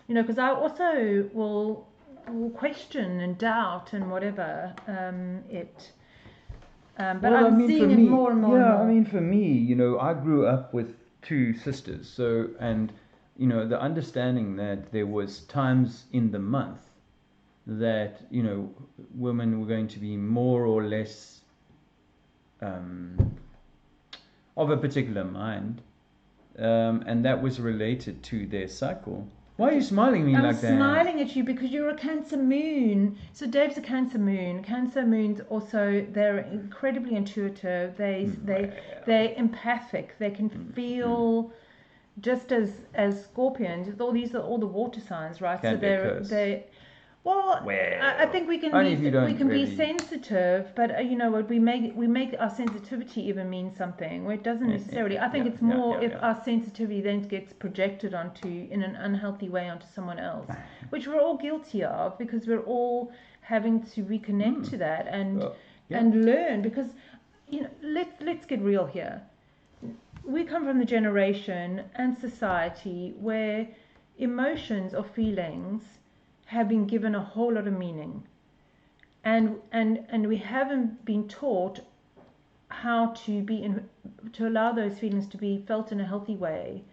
you know, because I also will question and doubt and whatever it. But Well, I'm I mean, seeing for it me, more and more. yeah, and more. I mean, for me, you know, I grew up with two sisters, so, and, you know, the understanding that there was times in the month that, you know, women were going to be more or less of a particular mind, and that was related to their cycle. Why are you smiling at me like that? I'm smiling at you because you're a Cancer moon. So Dave's a Cancer moon. Cancer moons also, they're incredibly intuitive. They're empathic. They can feel just as Scorpions. These are all the water signs, right? Can they well, I think we can be sensitive, but you know what, we make our sensitivity even mean something where it doesn't necessarily. I think it's more if our sensitivity then gets projected onto in an unhealthy way onto someone else, which we're all guilty of because we're all having to reconnect to that and learn, because you know, let's get real here. We come from the generation and society where emotions or feelings have been given a whole lot of meaning, and we haven't been taught how to to allow those feelings to be felt in a healthy way,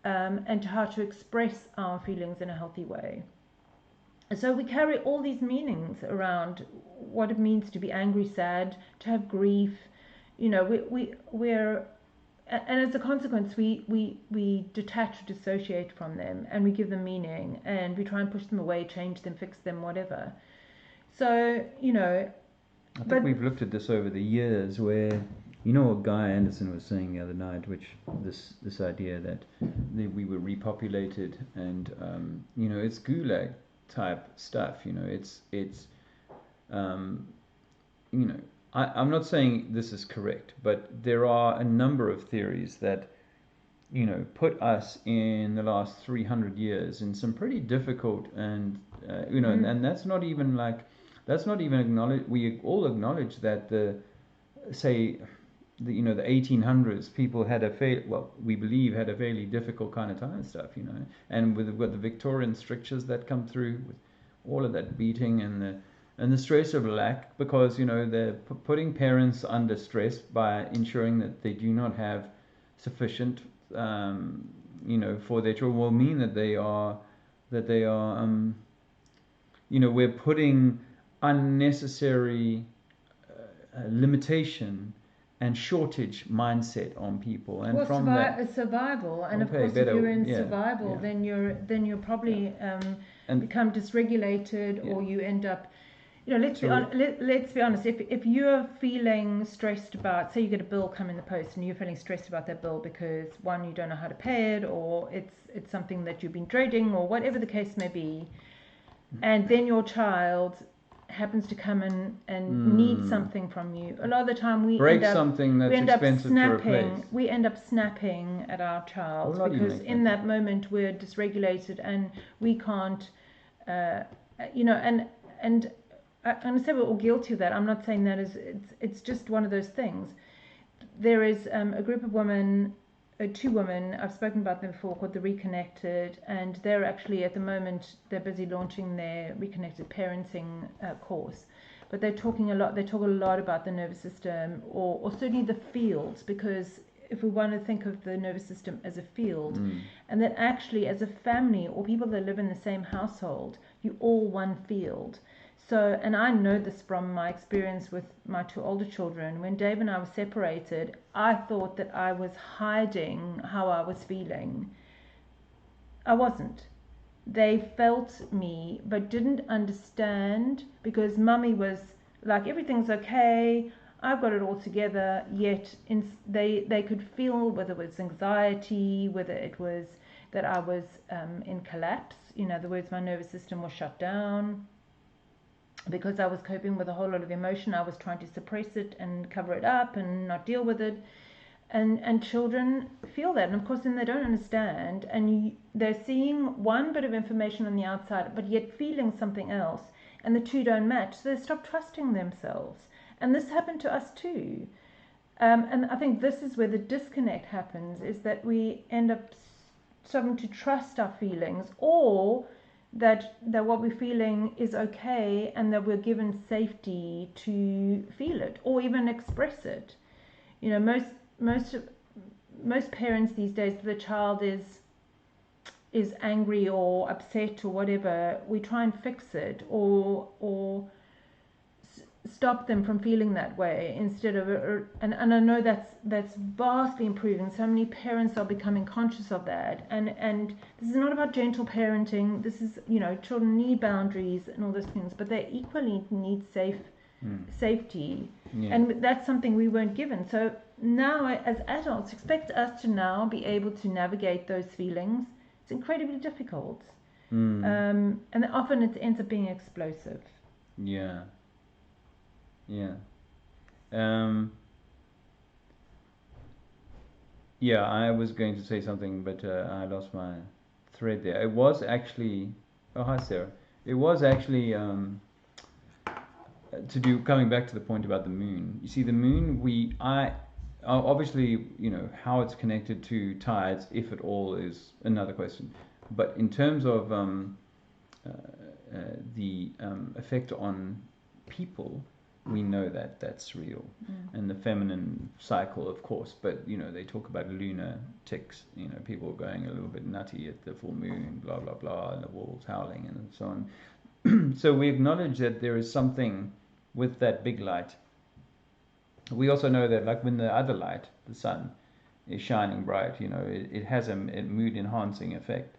and how to express our feelings in a healthy way. And so we carry all these meanings around what it means to be angry, sad, to have grief. You know, we're and as a consequence, we detach or dissociate from them, and we give them meaning, and we try and push them away, change them, fix them, whatever. So, you know, I think we've looked at this over the years, where, you know, what Guy Anderson was saying the other night, which this idea that we were repopulated, and you know, it's gulag type stuff. You know, it's you know. I'm not saying this is correct, but there are a number of theories that, you know, put us in the last 300 years in some pretty difficult and, you know, and that's not even acknowledged. We all acknowledge that the 1800s, people had we believe had a fairly difficult kind of time and stuff, you know, and with the Victorian strictures that come through, with all of that beating and the stress of lack, because, you know, they're putting parents under stress by ensuring that they do not have sufficient, you know, for their children, will mean that they are, you know, we're putting unnecessary limitation and shortage mindset on people, and from that survival, and of course if you're in survival, then you're probably become dysregulated, or you end up, you know, let's be honest. If you're feeling stressed about, say you get a bill come in the post and you're feeling stressed about that bill because, one, you don't know how to pay it, or it's something that you've been dreading, or whatever the case may be, and then your child happens to come in and need something from you, a lot of the time we end up snapping at our child, because in that moment we're dysregulated and we can't, you know, and I'm going to say we're all guilty of that. I'm not saying that it's just one of those things. There is a group of women, two women, I've spoken about them before, called the Reconnected, and they're actually, at the moment, they're busy launching their Reconnected Parenting course. But they talk a lot about the nervous system, or certainly the fields, because if we want to think of the nervous system as a field, and that actually as a family or people that live in the same household, you're all one field. So, and I know this from my experience with my two older children. When Dave and I were separated, I thought that I was hiding how I was feeling. I wasn't. They felt me, but didn't understand, because Mummy was like, everything's okay, I've got it all together, yet they could feel whether it was anxiety, whether it was that I was in collapse. In other words, my nervous system was shut down. Because I was coping with a whole lot of emotion, I was trying to suppress it and cover it up and not deal with it. And children feel that, and of course then they don't understand, and they're seeing one bit of information on the outside, but yet feeling something else. and the two don't match, so they stop trusting themselves. And this happened to us too. And I think this is where the disconnect happens, is that we end up starting to trust our feelings, or that what we're feeling is okay, and that we're given safety to feel it or even express it. You know, most parents these days, if the child is angry or upset or whatever, we try and fix it or stop them from feeling that way, instead of and I know that's vastly improving. So many parents are becoming conscious of that, and this is not about gentle parenting. This is, you know, children need boundaries and all those things, but they equally need safety, and that's something we weren't given. So now, as adults, expect us to now be able to navigate those feelings. It's incredibly difficult, and often it ends up being explosive. I was going to say something, but I lost my thread there. It was actually, oh hi Sarah. It was actually coming back to the point about the moon. You see, the moon, obviously, you know, how it's connected to tides, if at all, is another question. But in terms of the effect on people, we know that that's real. And the feminine cycle, of course, but you know, they talk about lunar ticks, you know, people going a little bit nutty at the full moon, blah blah blah, and the wolves howling and so on. So we acknowledge that there is something with that big light. We also know that, like, when the other light, the sun, is shining bright, you know, it has a mood enhancing effect,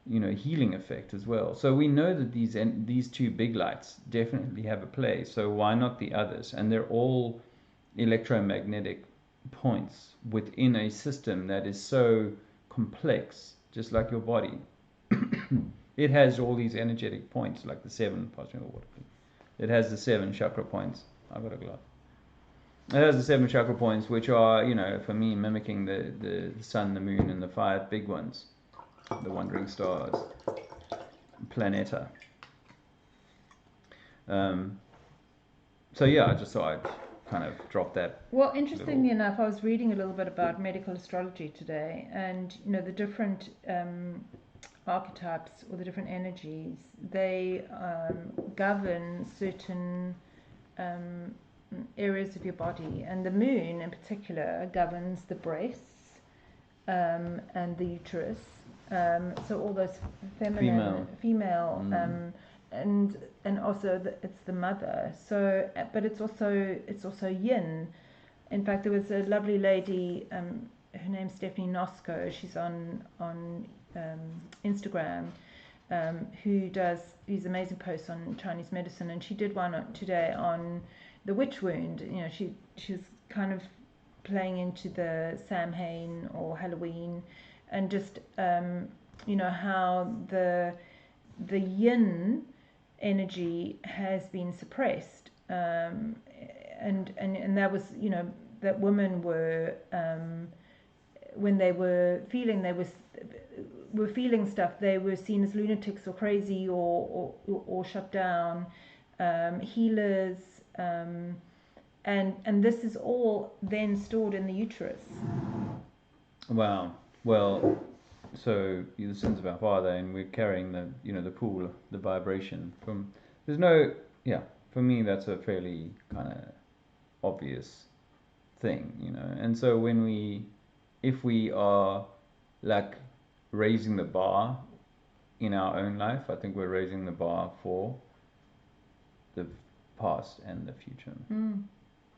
you know, healing effect as well. So we know that these two big lights definitely have a play. So why not the others? And they're all electromagnetic points within a system that is so complex, just like your body. It has all these energetic points, like the 7 passing the water. It has the 7 chakra points. I've got a glass. It has the 7 chakra points, which are, you know, for me, mimicking the sun, the moon, and the 5 big ones, the wandering stars, planeta. So yeah, I just thought I'd kind of drop that. Well, interestingly enough, I was reading a little bit about medical astrology today, and you know, the different archetypes, or the different energies, they govern certain areas of your body, and the moon in particular governs the breasts and the uterus, so all those female and also it's the mother. So but it's also yin. In fact, there was a lovely lady, her name's Stephanie Nosko, she's on Instagram, who does these amazing posts on Chinese medicine, and she did one today on the witch wound. You know, she's kind of playing into the Samhain or Halloween, and just you know, how the yin energy has been suppressed, and that was, you know, that women were when they were feeling stuff, they were seen as lunatics or crazy or shut down, healers, and this is all then stored in the uterus. Wow. Well, so the sins of our father, and we're carrying the, you know, the pool, the vibration from. There's no, yeah. For me, that's a fairly kind of obvious thing, you know. And so if we are like raising the bar in our own life, I think we're raising the bar for the past and the future.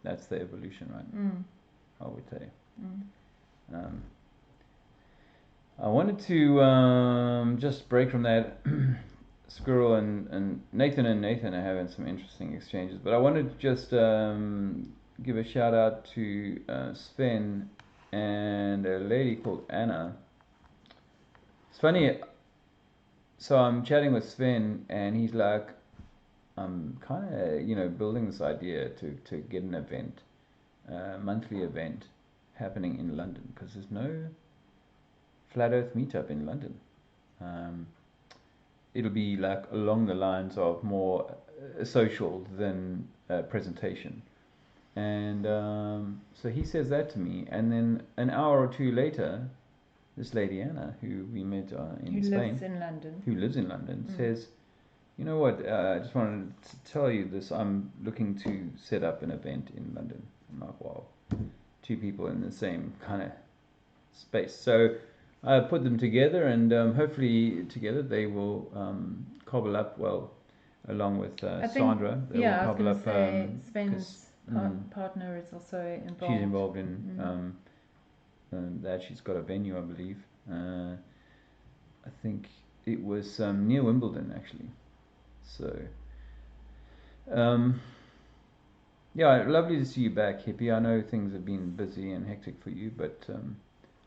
That's the evolution, right? I would say. I wanted to just break from that. Squirrel and Nathan are having some interesting exchanges, but I wanted to just give a shout out to Sven and a lady called Anna. It's funny, so I'm chatting with Sven, and he's like, I'm kind of, you know, building this idea to get an event, monthly event happening in London, because there's no Flat Earth meetup in London. it'll be like along the lines of more social than presentation. And so he says that to me, and then an hour or two later, this lady Anna, who we met in Spain, who lives in London, says, "You know what? I just wanted to tell you this. I'm looking to set up an event in London." I'm like, wow, two people in the same kind of space. So I put them together, and hopefully together they will cobble up well, along with Sandra. They will cobble up. Sven's partner is also involved. She's involved in that. She's got a venue, I believe. I think it was near Wimbledon, actually. So, yeah, lovely to see you back, Hippie. I know things have been busy and hectic for you, but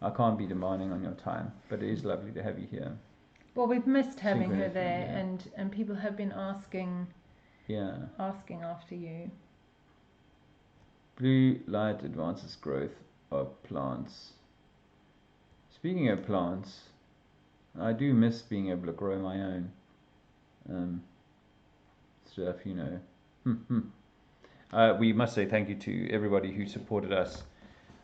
I can't be demanding on your time. But it is lovely to have you here. Well, we've missed having her there, and people have been asking after you. Blue light advances growth of plants. Speaking of plants, I do miss being able to grow my own stuff, you know. We must say thank you to everybody who supported us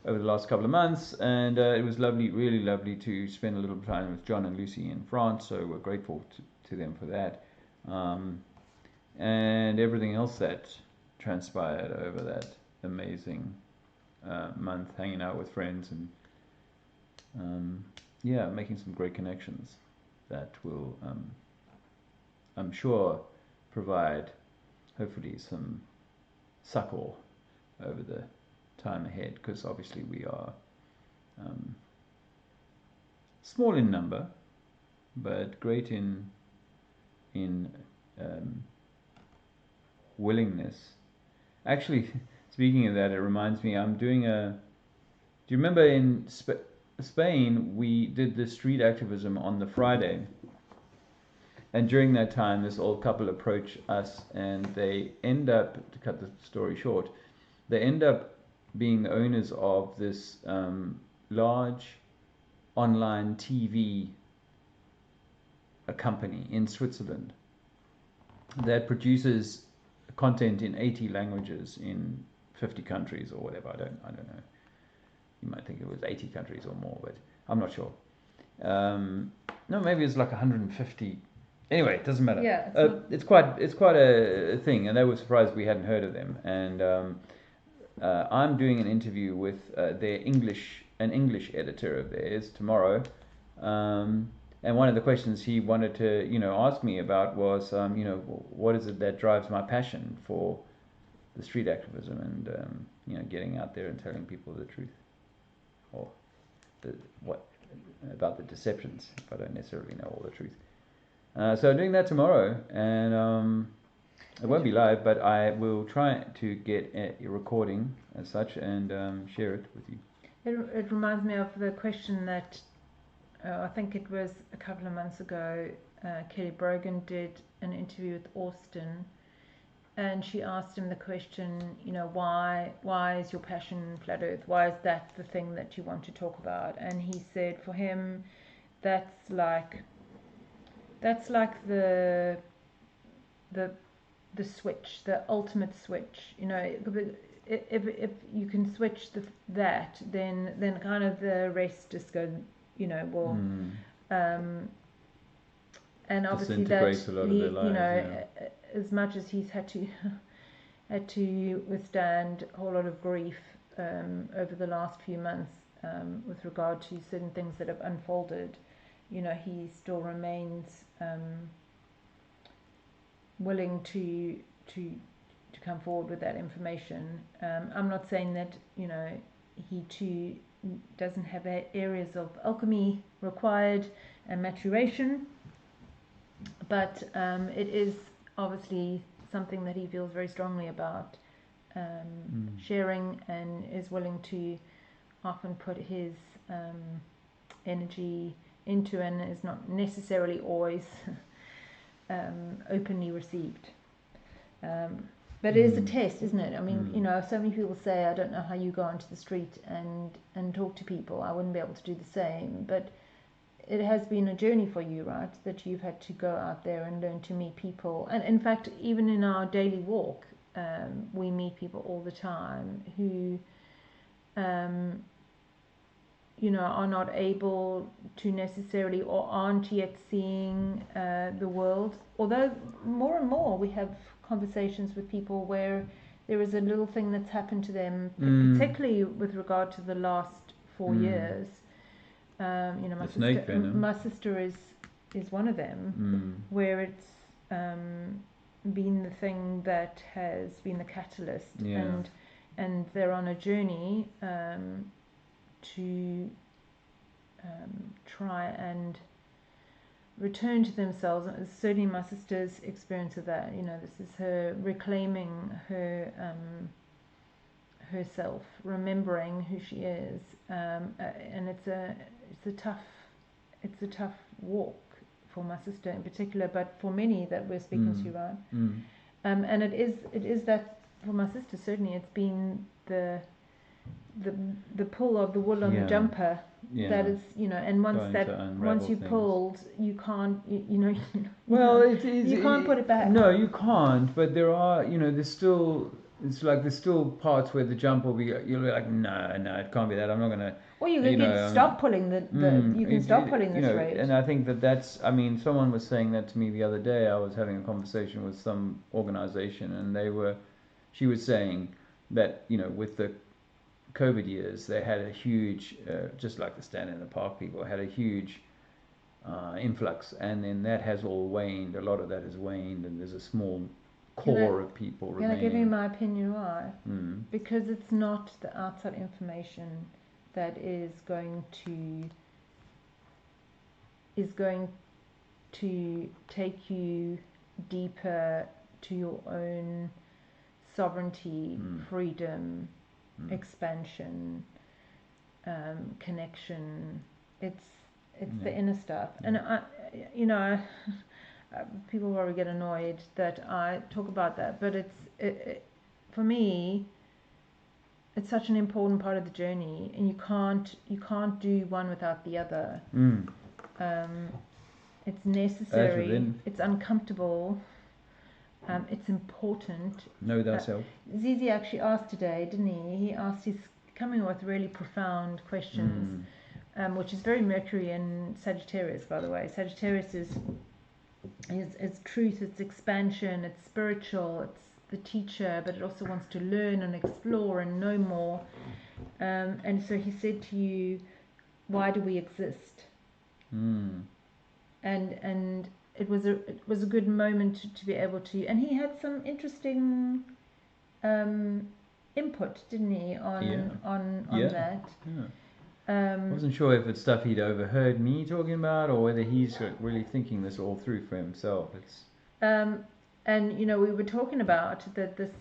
over the last couple of months, and it was lovely, really lovely to spend a little time with John and Lucy in France, so we're grateful to them for that. And everything else that transpired over that amazing month, hanging out with friends and making some great connections that will, I'm sure, provide hopefully some succor over the time ahead, because obviously we are small in number but great in willingness. Actually, speaking of that, it reminds me, I'm doing do you remember in Spain we did the street activism on the Friday, and during that time this old couple approached us, and they end up, to cut the story short, they end up being the owners of this large online TV company in Switzerland that produces content in 80 languages in 50 countries or whatever. I don't know. You might think it was 80 countries or more, but I'm not sure. No, maybe it's like 150. Anyway, it doesn't matter. Yeah, it's quite a thing, and they were surprised we hadn't heard of them. And I'm doing an interview with their English editor of theirs tomorrow. And one of the questions he wanted to, ask me about was, what is it that drives my passion for the street activism and, getting out there and telling people the truth, or what about the deceptions, if I don't necessarily know all the truth. So I'm doing that tomorrow, and it won't be live, but I will try to get a recording as such and share it with you. It reminds me of the question that I think it was a couple of months ago, Kelly Brogan did an interview with Austin, and she asked him the question, why is your passion flat earth? Why is that the thing that you want to talk about? And he said for him, that's like the switch, the ultimate switch. If you can switch that, then kind of the rest just goes, will. And obviously that as much as he's had to withstand a whole lot of grief over the last few months with regard to certain things that have unfolded, he still remains willing to come forward with that information. I'm not saying that he too doesn't have areas of alchemy required and maturation, but it is obviously something that he feels very strongly about sharing, and is willing to often put his energy into, and is not necessarily always openly received. But it is a test, isn't it? I mean, so many people say, I don't know how you go onto the street and talk to people. I wouldn't be able to do the same. But it has been a journey for you, right? That you've had to go out there and learn to meet people. And in fact, even in our daily walk, we meet people all the time who, are not able to necessarily or aren't yet seeing the world. Although more and more we have conversations with people where there is a little thing that's happened to them, particularly with regard to the last 4 years. My sister is one of them, where it's been the thing that has been the catalyst, and they're on a journey to try and return to themselves. Certainly my sister's experience of that, this is her reclaiming her herself, remembering who she is, and it's a tough walk for my sister in particular, but for many that we're speaking to, right? And it is that for my sister. Certainly it's been the pull of the wool on the jumper, that is, and once you pulled, you can't, well, you can't put it back. No, you can't, but there are, there's still, it's like there's still parts where the jump will be, you'll be like, no, it can't be that, I'm not gonna. Well, you can stop pulling you can stop pulling the thread. And I think that's, someone was saying that to me the other day. I was having a conversation with some organization, and she was saying that, with the COVID years, they had a huge, just like the Stand in the Park people, had a huge influx, and then that has all waned. A lot of that has waned, and there's a small core of people remaining. Can I give you my opinion why? Because it's not the outside information that is going to take you deeper to your own sovereignty, freedom, expansion, connection. It's the inner stuff. And people probably get annoyed that I talk about that, but for me, it's such an important part of the journey, and you can't do one without the other. It's necessary. It's uncomfortable. It's important. Know thyself. Zizi actually asked today, didn't he? He's coming with really profound questions, which is very Mercury and Sagittarius, by the way. Sagittarius is truth, it's expansion, it's spiritual, it's the teacher, but it also wants to learn and explore and know more. And so he said to you, why do we exist? And it was a good moment to be able to, and he had some interesting input, didn't he, on that. I wasn't sure if it's stuff he'd overheard me talking about, or whether he's really thinking this all through for himself. And we were talking about that. This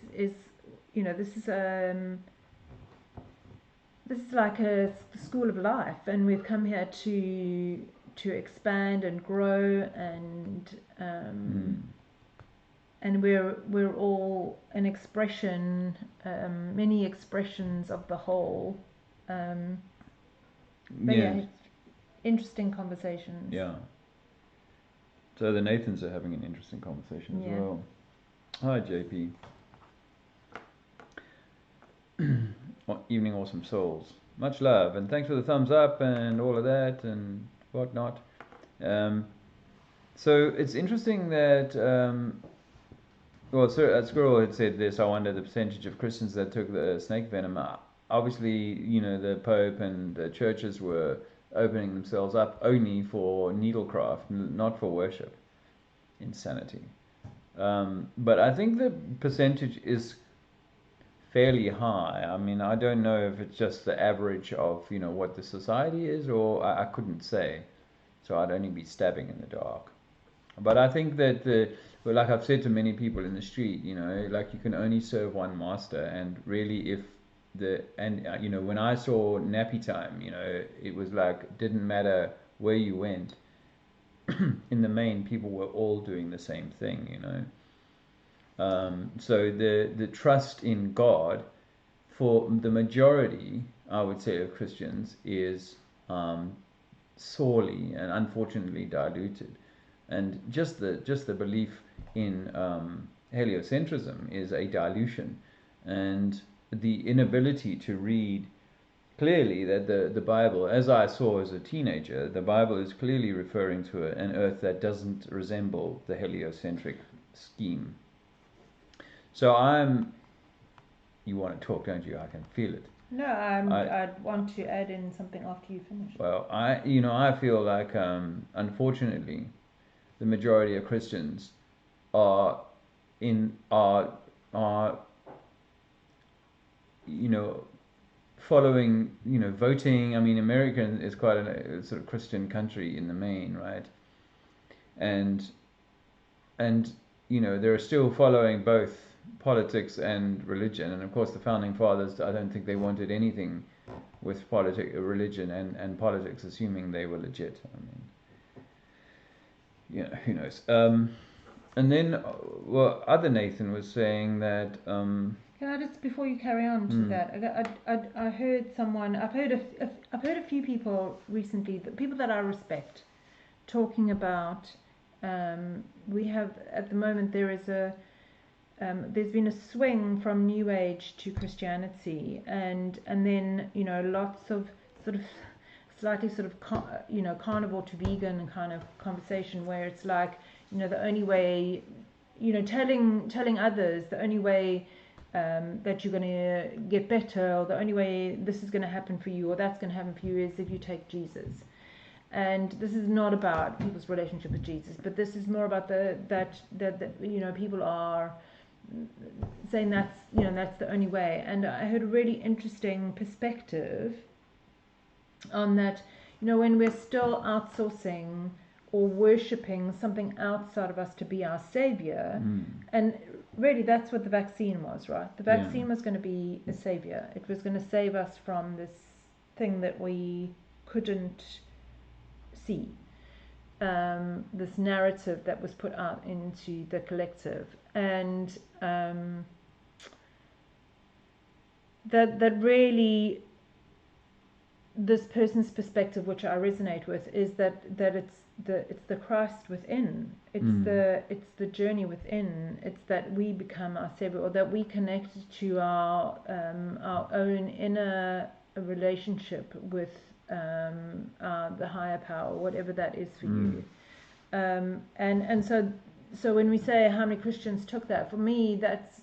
is like a school of life, and we've come here to expand and grow, and we're all an expression, many expressions of the whole. Interesting conversations. Yeah. So the Nathans are having an interesting conversation as well. Hi, JP. Evening, awesome souls. Much love, and thanks for the thumbs up and all of that and whatnot. So it's interesting that, Squirrel had said this, I wonder the percentage of Christians that took the snake venom. Obviously, the Pope and the churches were opening themselves up only for needlecraft, not for worship. Insanity. But I think the percentage is fairly high. I mean, I don't know if it's just the average of, what the society is, or I couldn't say. So I'd only be stabbing in the dark. But I think that, like I've said to many people in the street, like you can only serve one master, and really when I saw nappy time, it was like, didn't matter where you went. In the main, people were all doing the same thing, So the trust in God for the majority, I would say, of Christians is sorely and unfortunately diluted. And just the belief in heliocentrism is a dilution, and the inability to read clearly that the Bible, as I saw as a teenager, the Bible is clearly referring to an earth that doesn't resemble the heliocentric scheme. So you want to talk, don't you? I can feel it. No, I'd want to add in something after you finish. Well, I feel like, unfortunately, the majority of Christians are following, voting. I mean, America is quite a sort of Christian country in the main, right? And they're still following both politics and religion. And of course, the founding fathers, I don't think they wanted anything with religion and politics, assuming they were legit. I mean, who knows? And then, other Nathan was saying that. Can I just, before you carry on to that, I heard someone. I've heard a few people recently, people that I respect, talking about. We have at the moment there's been a swing from New Age to Christianity, and then lots of sort of slightly sort of carnivore to vegan kind of conversation, where it's like the only way, telling others the only way that you're going to get better, or the only way this is going to happen for you or that's going to happen for you is if you take Jesus. And this is not about people's relationship with Jesus, but this is more about that people are saying that's the only way. And I heard a really interesting perspective on that. When we're still outsourcing or worshipping something outside of us to be our savior, and really that's what the vaccine was, right? The vaccine was going to be a savior. It was going to save us from this thing that we couldn't see, this narrative that was put out into the collective, and that really, this person's perspective, which I resonate with, is that it's the Christ within. It's the journey within. It's that we become our savior, or that we connect to our own inner relationship with the higher power, whatever that is for you. And so when we say how many Christians took that, for me, that's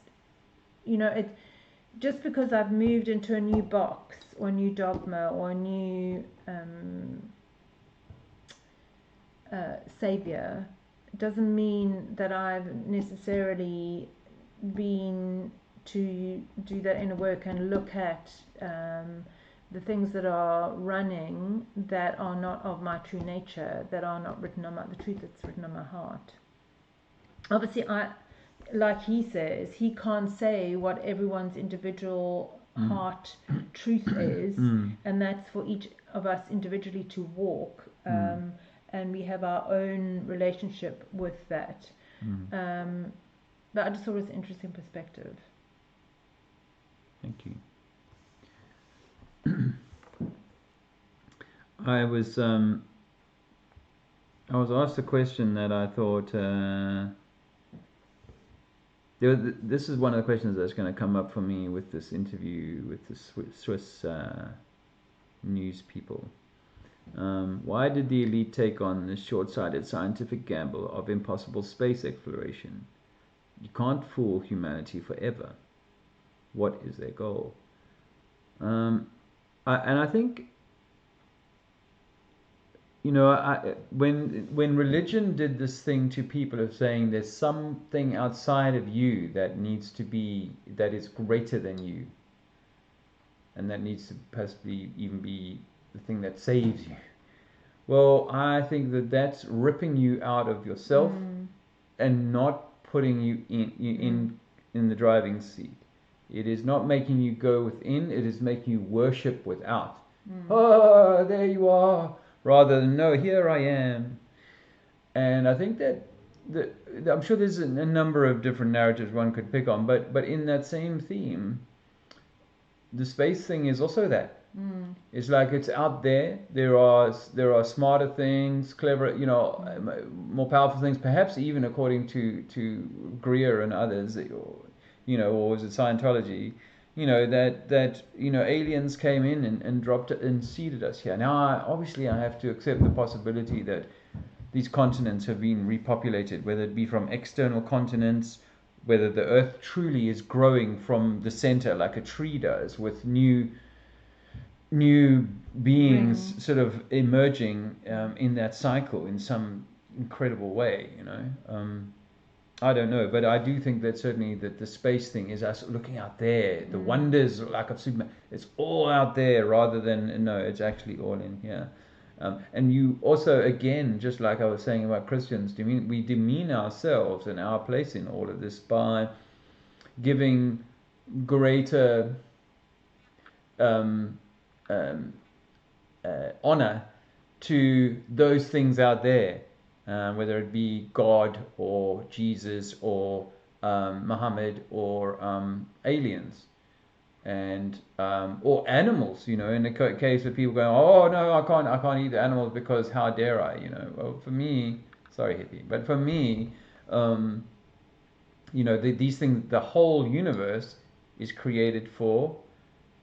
it. Just because I've moved into a new box or a new dogma or a new savior, doesn't mean that I've necessarily been to do that inner work and look at the things that are running that are not of my true nature, that are not written on the truth that's written on my heart. Obviously, like he says, he can't say what everyone's individual heart truth is, and that's for each of us individually to walk, and we have our own relationship with that. But I just thought it was an interesting perspective. Thank you. I was asked a question that I thought this is one of the questions that's going to come up for me with this interview with the Swiss news people. Why did the elite take on this short-sighted scientific gamble of impossible space exploration? You can't fool humanity forever. What is their goal? I think, when religion did this thing to people of saying there's something outside of you that is greater than you, and that needs to possibly even be the thing that saves you. Well, I think that's ripping you out of yourself and not putting you in the driving seat. It is not making you go within, it is making you worship without. Oh, there you are. Rather than, no, here I am. And I think that I'm sure there's a number of different narratives one could pick on, but in that same theme, the space thing is also that. It's like it's out there. There are smarter things, clever, more powerful things, perhaps even according to Greer and others, or was it Scientology? That aliens came in and dropped it and seeded us here. Now, obviously, I have to accept the possibility that these continents have been repopulated, whether it be from external continents, whether the Earth truly is growing from the center like a tree does, with new beings sort of emerging in that cycle in some incredible way. I don't know, but I do think that certainly that the space thing is us looking out there, the wonders like of Superman. It's all out there rather than it's actually all in here. And you also, again, just like I was saying about Christians, we demean ourselves and our place in all of this by giving greater honor to those things out there, whether it be God or Jesus or Muhammad or aliens. And or animals, in the case of people going, oh no, I can't eat the animals because how dare I, Well, for me, sorry hippie, but for me, these things, the whole universe is created for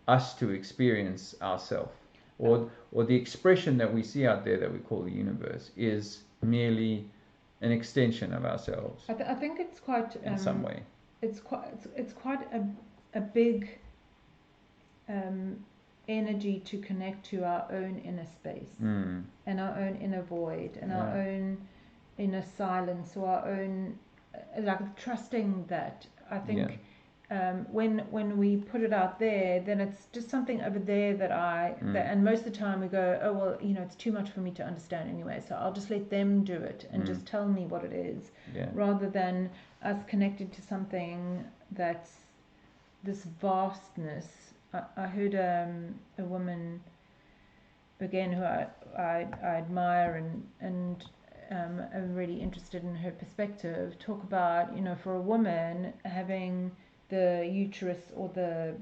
us to experience ourselves, or the expression that we see out there that we call the universe is merely an extension of ourselves. I think it's quite in some way. It's quite a big energy to connect to our own inner space and our own inner void and our own inner silence, or our own like trusting that. I think when we put it out there, then it's just something over there that and most of the time we go, oh well, it's too much for me to understand anyway, so I'll just let them do it and just tell me what it is, rather than us connected to something that's this vastness. I heard a woman, again, who I admire and am really interested in her perspective, talk about, for a woman having the uterus or the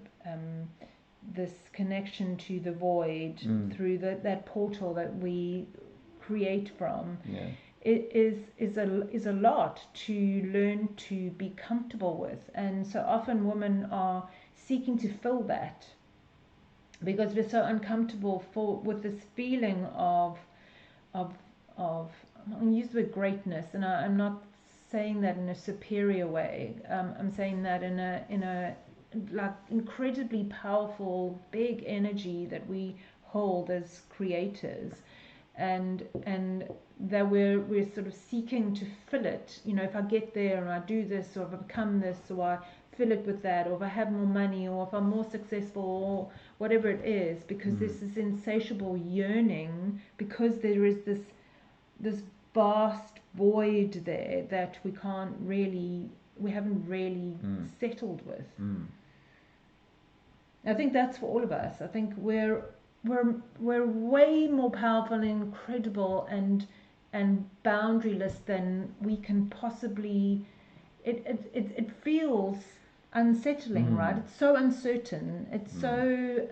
this connection to the void through that portal that we create from. It is a lot to learn to be comfortable with, and so often women are seeking to fill that because we're so uncomfortable with this feeling of I'm going to use the word greatness, and I'm not saying that in a superior way. I'm saying that in a like incredibly powerful, big energy that we hold as creators, and that we're sort of seeking to fill it. If I get there and I do this, or if I become this, or I fill it with that, or if I have more money, or if I'm more successful, or whatever it is, because this is insatiable yearning, because there is this vast void there that we haven't really settled with. I think that's for all of us. I think we're way more powerful and incredible and boundaryless than we can possibly. It feels unsettling, right? It's so uncertain. It's so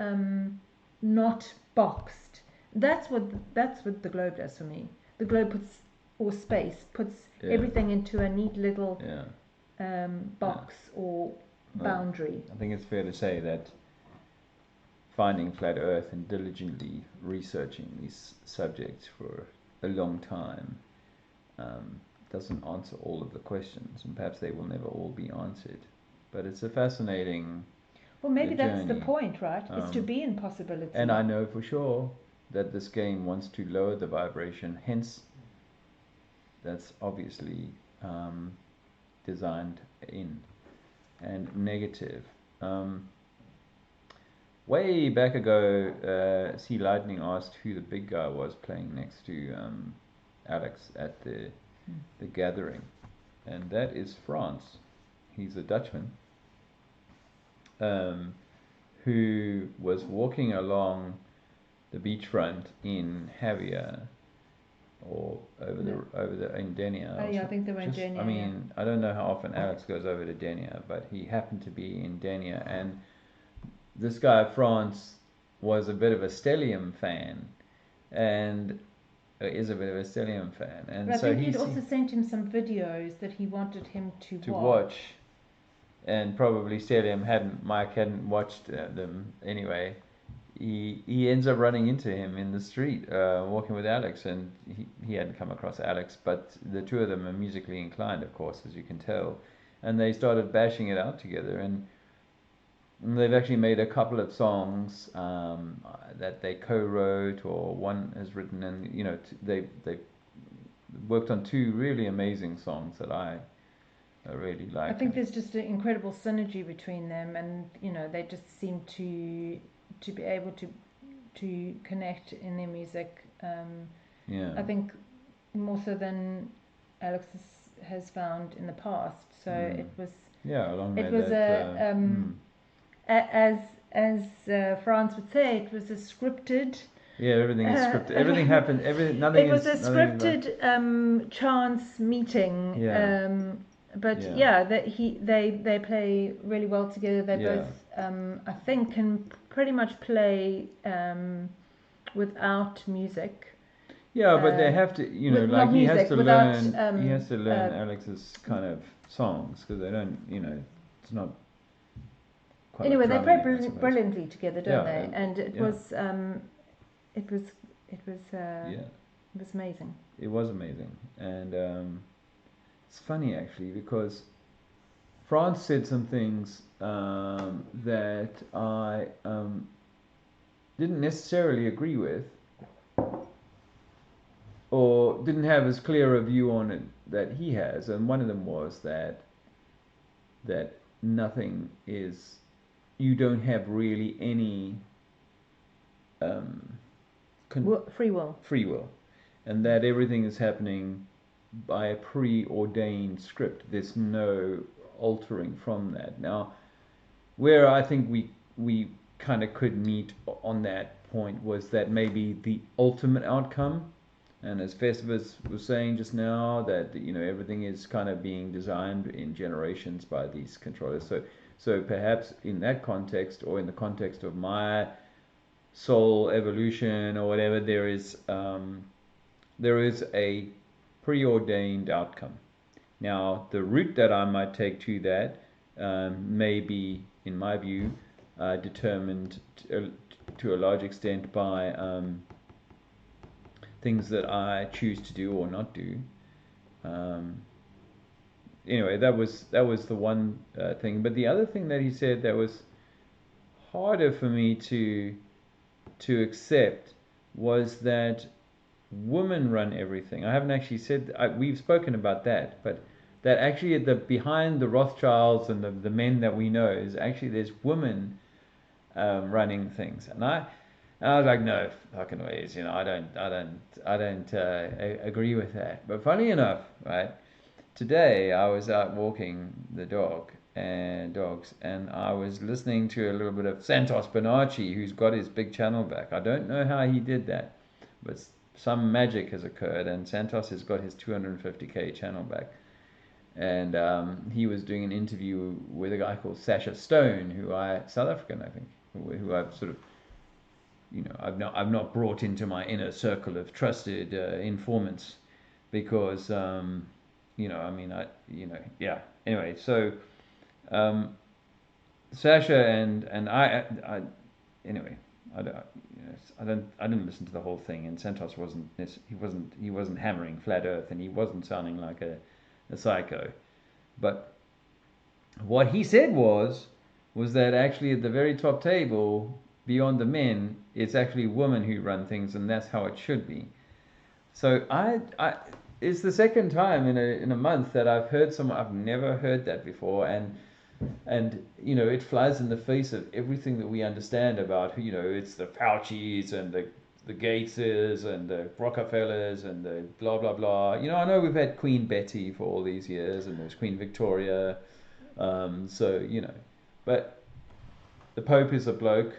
not boxed. That's what the globe does for me. The globe puts everything into a neat little box or boundary. I think it's fair to say that finding flat Earth and diligently researching these subjects for a long time doesn't answer all of the questions, and perhaps they will never all be answered. But it's a fascinating. Well, maybe that's journey. The point, right? It's to be in possibility. And I know for sure that this game wants to lower the vibration. Hence, that's obviously designed in. And negative. Way back ago, Sea Lightning asked who the big guy was playing next to Alex at the gathering, and that is France. He's a Dutchman who was walking along the beachfront in Javier or over the in Denia. Oh yeah, I think they were in Denia. I mean, I don't know how often Alex goes over to Denia, but he happened to be in Denia, and this guy France was a bit of a Stellium fan, and is a bit of a Stellium fan, and but I so think he'd also sent him some videos that he wanted him to watch. And probably Mike hadn't watched them anyway. He ends up running into him in the street, walking with Alex, and he hadn't come across Alex, but the two of them are musically inclined, of course, as you can tell, and they started bashing it out together, and they've actually made a couple of songs that they co-wrote, or one has written, and you know they worked on two really amazing songs that I really like. I think there's just an incredible synergy between them, and you know they just seem to be able to connect in their music. Yeah. I think more so than Alex has found in the past. So it was. Yeah, along it with was that. as France would say, it was a scripted. Yeah, everything is scripted. Everything happened. Nothing. It was is, a scripted chance meeting. Yeah. But they play really well together. They both, I think, can pretty much play without music. Yeah, but they have to, you know, like he has to learn. He has to learn Alex's kind of songs, because they don't, you know, it's not. Quite anyway, they play brilliantly together, don't they? And it was amazing. It was amazing, and it's funny actually, because France said some things that I didn't necessarily agree with, or didn't have as clear a view on it that he has, and one of them was that nothing is, you don't have really any free will, and that everything is happening by a preordained script. There's no altering from that. Now, where I think we kind of could meet on that point was that maybe the ultimate outcome, and as Festivus was saying just now, that you know everything is kind of being designed in generations by these controllers. So perhaps in that context, or in the context of my soul evolution or whatever, there is a preordained outcome. Now, the route that I might take to that may be, in my view, determined to a large extent by things that I choose to do or not do. Anyway, that was the one thing. But the other thing that he said that was harder for me to accept was that women run everything. I haven't actually said, we've spoken about that, but that actually behind the Rothschilds and the men that we know is actually there's women running things. And I was like, no fucking ways, you know, I don't agree with that. But funny enough, right, today I was out walking the dogs, and I was listening to a little bit of Santos Bonacci, who's got his big channel back. I don't know how he did that, but some magic has occurred, and Santos has got his 250k channel back. And he was doing an interview with a guy called Sasha Stone, South African, I think, who I've sort of, you know, I've not brought into my inner circle of trusted informants, because you know, I mean, anyway, so Sasha and I anyway, I didn't listen to the whole thing, and Santos wasn't hammering flat earth, and he wasn't sounding like a psycho, but what he said was that actually at the very top table, beyond the men, it's actually women who run things, and that's how it should be. So it's the second time in a month that I've heard someone, I've never heard that before, and you know, it flies in the face of everything that we understand about, you know, it's the Faucis and the Gateses and the Rockefellers and the blah blah blah. You know, I know we've had Queen Betty for all these years, and there's Queen Victoria, so you know, but the Pope is a bloke.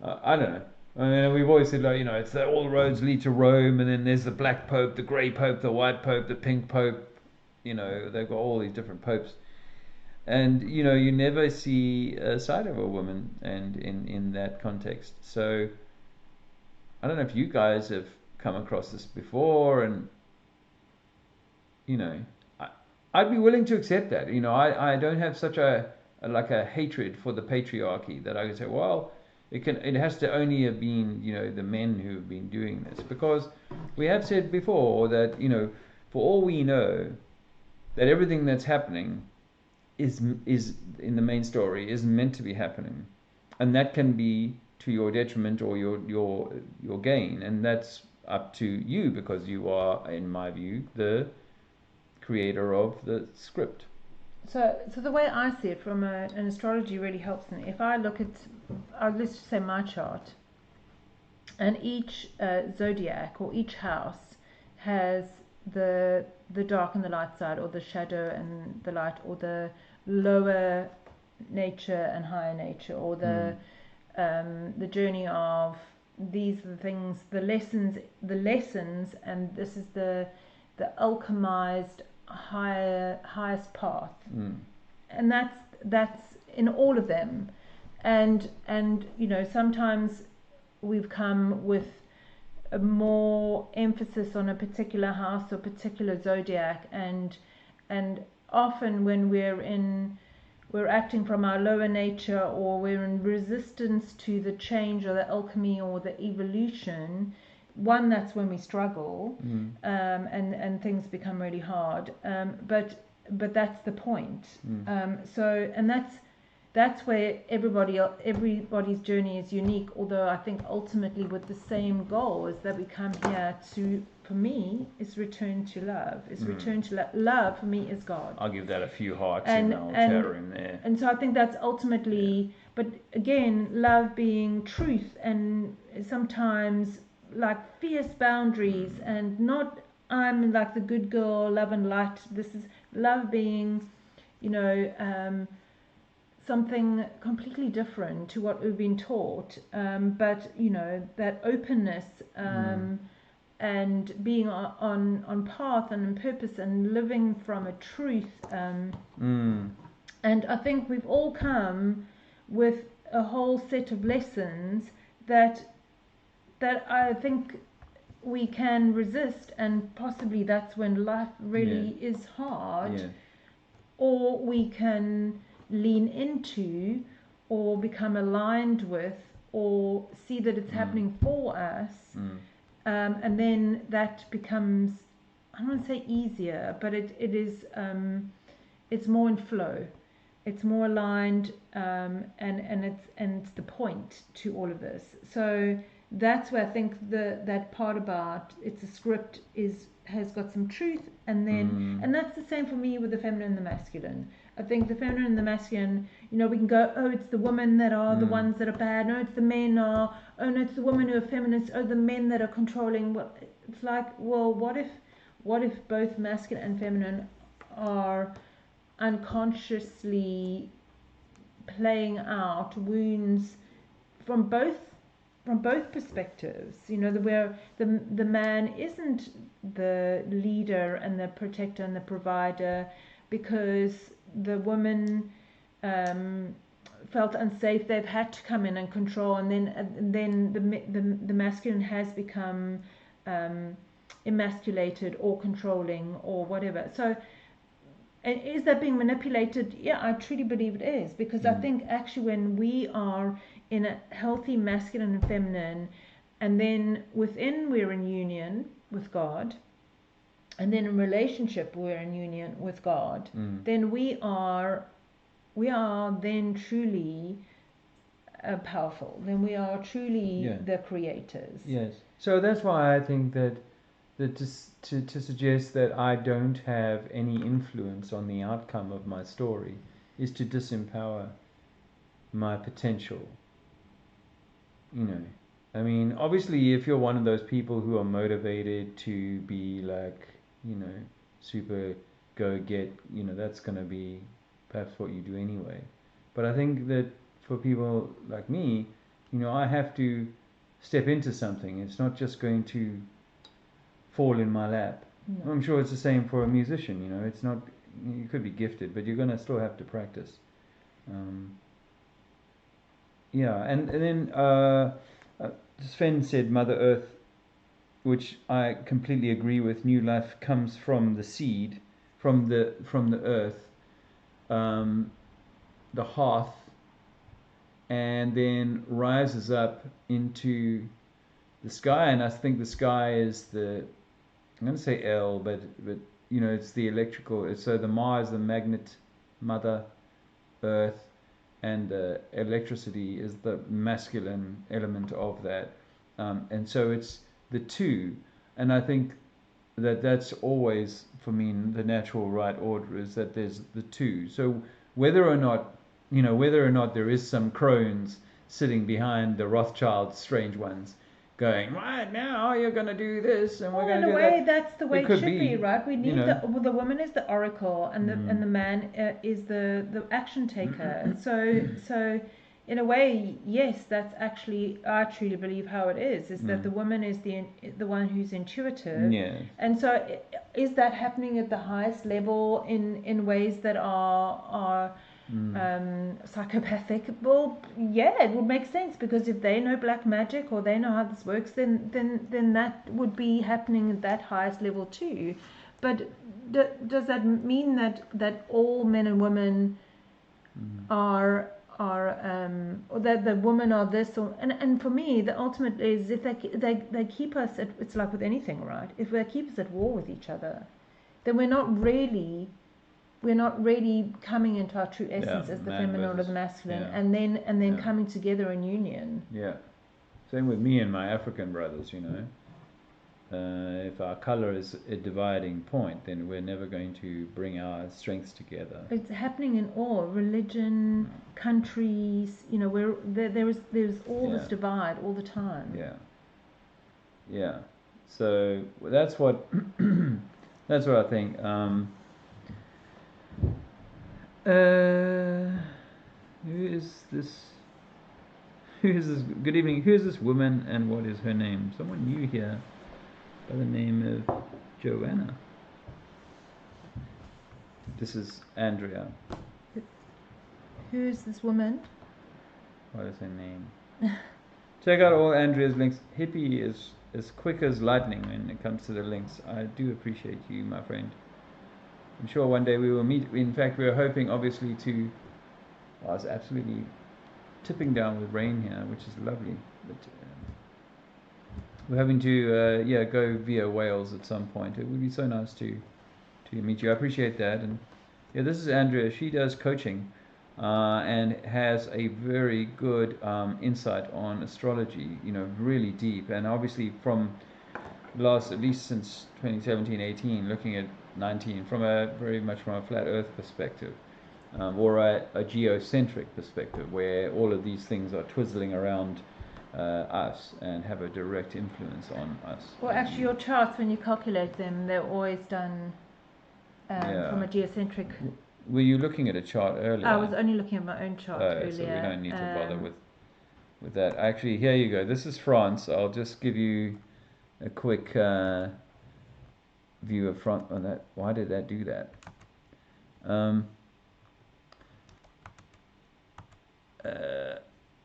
I don't know. I mean, we've always said, like, you know, it's that all roads lead to Rome, and then there's the black Pope, the grey Pope, the white Pope, the pink Pope. You know, they've got all these different popes. and you never see a side of a woman, and in that context. So I don't know if you guys have come across this before, and I'd be willing to accept that. I don't have such a hatred for the patriarchy that I could say, well, it has to only have been the men who have been doing this, because we have said before that for all we know, that everything that's happening is in the main story is meant to be happening, and that can be to your detriment or your gain, and that's up to you, because you are, in my view, the creator of the script. So the way I see it from an astrology really helps me. If I look at, let's just say my chart, and each zodiac or each house has the dark and the light side, or the shadow and the light, or the lower nature and higher nature, or the journey of these are the things, the lessons, and this is the alchemized highest path, and that's in all of them, and sometimes we've come with a more emphasis on a particular house or particular zodiac, and often when we're acting from our lower nature, or we're in resistance to the change or the alchemy or the evolution, that's when we struggle, and things become really hard, but that's the point. So, and that's where everybody's journey is unique, although I think ultimately with the same goal, is that we come here to, for me, is return to love. Return to love for me is God. I'll give that a few hearts in the altar in there. And so I think that's ultimately, but again, love being truth, and sometimes like fierce boundaries, and not I'm like the good girl, love and light. This is love being, something completely different to what we've been taught, but that openness, and being on path and on purpose, and living from a truth, and I think we've all come with a whole set of lessons that I think we can resist, and possibly that's when life really is hard, or we can lean into, or become aligned with, or see that it's happening for us, and then that becomes, I don't want to say easier, but it is, it's more in flow, it's more aligned, and it's the point to all of this. So that's where I think that part about it's a script has got some truth, and then and that's the same for me with the feminine and the masculine. I think the feminine and the masculine, we can go, oh, it's the women that are the ones that are bad. No, it's the men are. Oh no, it's the women who are feminists. Oh, the men that are controlling. Well, it's like, well, what if both masculine and feminine are unconsciously playing out wounds from both perspectives, where the man isn't the leader and the protector and the provider, because the woman felt unsafe, they've had to come in and control, and then the masculine has become emasculated or controlling or whatever. So, and is that being manipulated? Yeah, I truly believe it is, because I think actually when we are in a healthy masculine and feminine, and then within we're in union with God, and then in relationship we're in union with God, then we are then truly powerful, then we are truly the creators. Yes. So that's why I think that to suggest that I don't have any influence on the outcome of my story is to disempower my potential. I mean, obviously, if you're one of those people who are motivated to be like, super go-get, that's going to be perhaps what you do anyway. But I think that for people like me, I have to step into something. It's not just going to fall in my lap. No. I'm sure it's the same for a musician, it's not, you could be gifted, but you're going to still have to practice. Yeah, and then Sven said Mother Earth, which I completely agree with. New life comes from the seed, from the earth, the hearth, and then rises up into the sky. And I think the sky is I'm going to say L, but you know, it's the electrical. So the Ma is the magnet, Mother Earth, and electricity is the masculine element of that. And so it's the two, and I think that's always, for me, the natural right order, is that there's the two. So whether or not there is some crones sitting behind the Rothschilds, strange ones, going, right now you're going to do this and we're going to do that. In a way, that's the way it should be, right? We need the woman is the oracle, and the man is the action taker. So in a way, yes, that's actually, I truly believe how it is that the woman is the one who's intuitive. Yeah. And so is that happening at the highest level in ways that are psychopathic? Well, yeah, it would make sense, because if they know black magic or they know how this works, then that would be happening at that highest level too. But does that mean that all men and women are or that the women are this, and for me the ultimate is if they keep us at, it's like with anything, right? If they keep us at war with each other, then we're not really coming into our true essence as the feminine or the masculine, and then coming together in union. Yeah. Same with me and my African brothers, you know. If our color is a dividing point, then we're never going to bring our strengths together. It's happening in all religion, countries, you know, where there's all this divide all the time. Yeah. So that's what I think. Who is this? Good evening. Who is this woman, and what is her name? Someone new here by the name of Joanna. This is Andrea. Who is this woman? What is her name? Check out all Andrea's links. Hippie is as quick as lightning when it comes to the links. I do appreciate you, my friend. I'm sure one day we will meet. In fact, we're hoping, obviously, to... Well, it's absolutely tipping down with rain here, which is lovely. But we're having to go via Wales at some point. It would be so nice to meet you. I appreciate that. And yeah, this is Andrea. She does coaching and has a very good insight on astrology, you know, really deep. And obviously from at least since 2017-18, looking at 19 from very much from a flat earth perspective, or a geocentric perspective, where all of these things are twizzling around us and have a direct influence on us. Well, actually, your charts, when you calculate them, they're always done from a geocentric. Were you looking at a chart earlier? I was only looking at my own chart earlier. So we don't need to bother with that. Actually, here you go. This is France. I'll just give you a quick view of France on that. Why did that do that?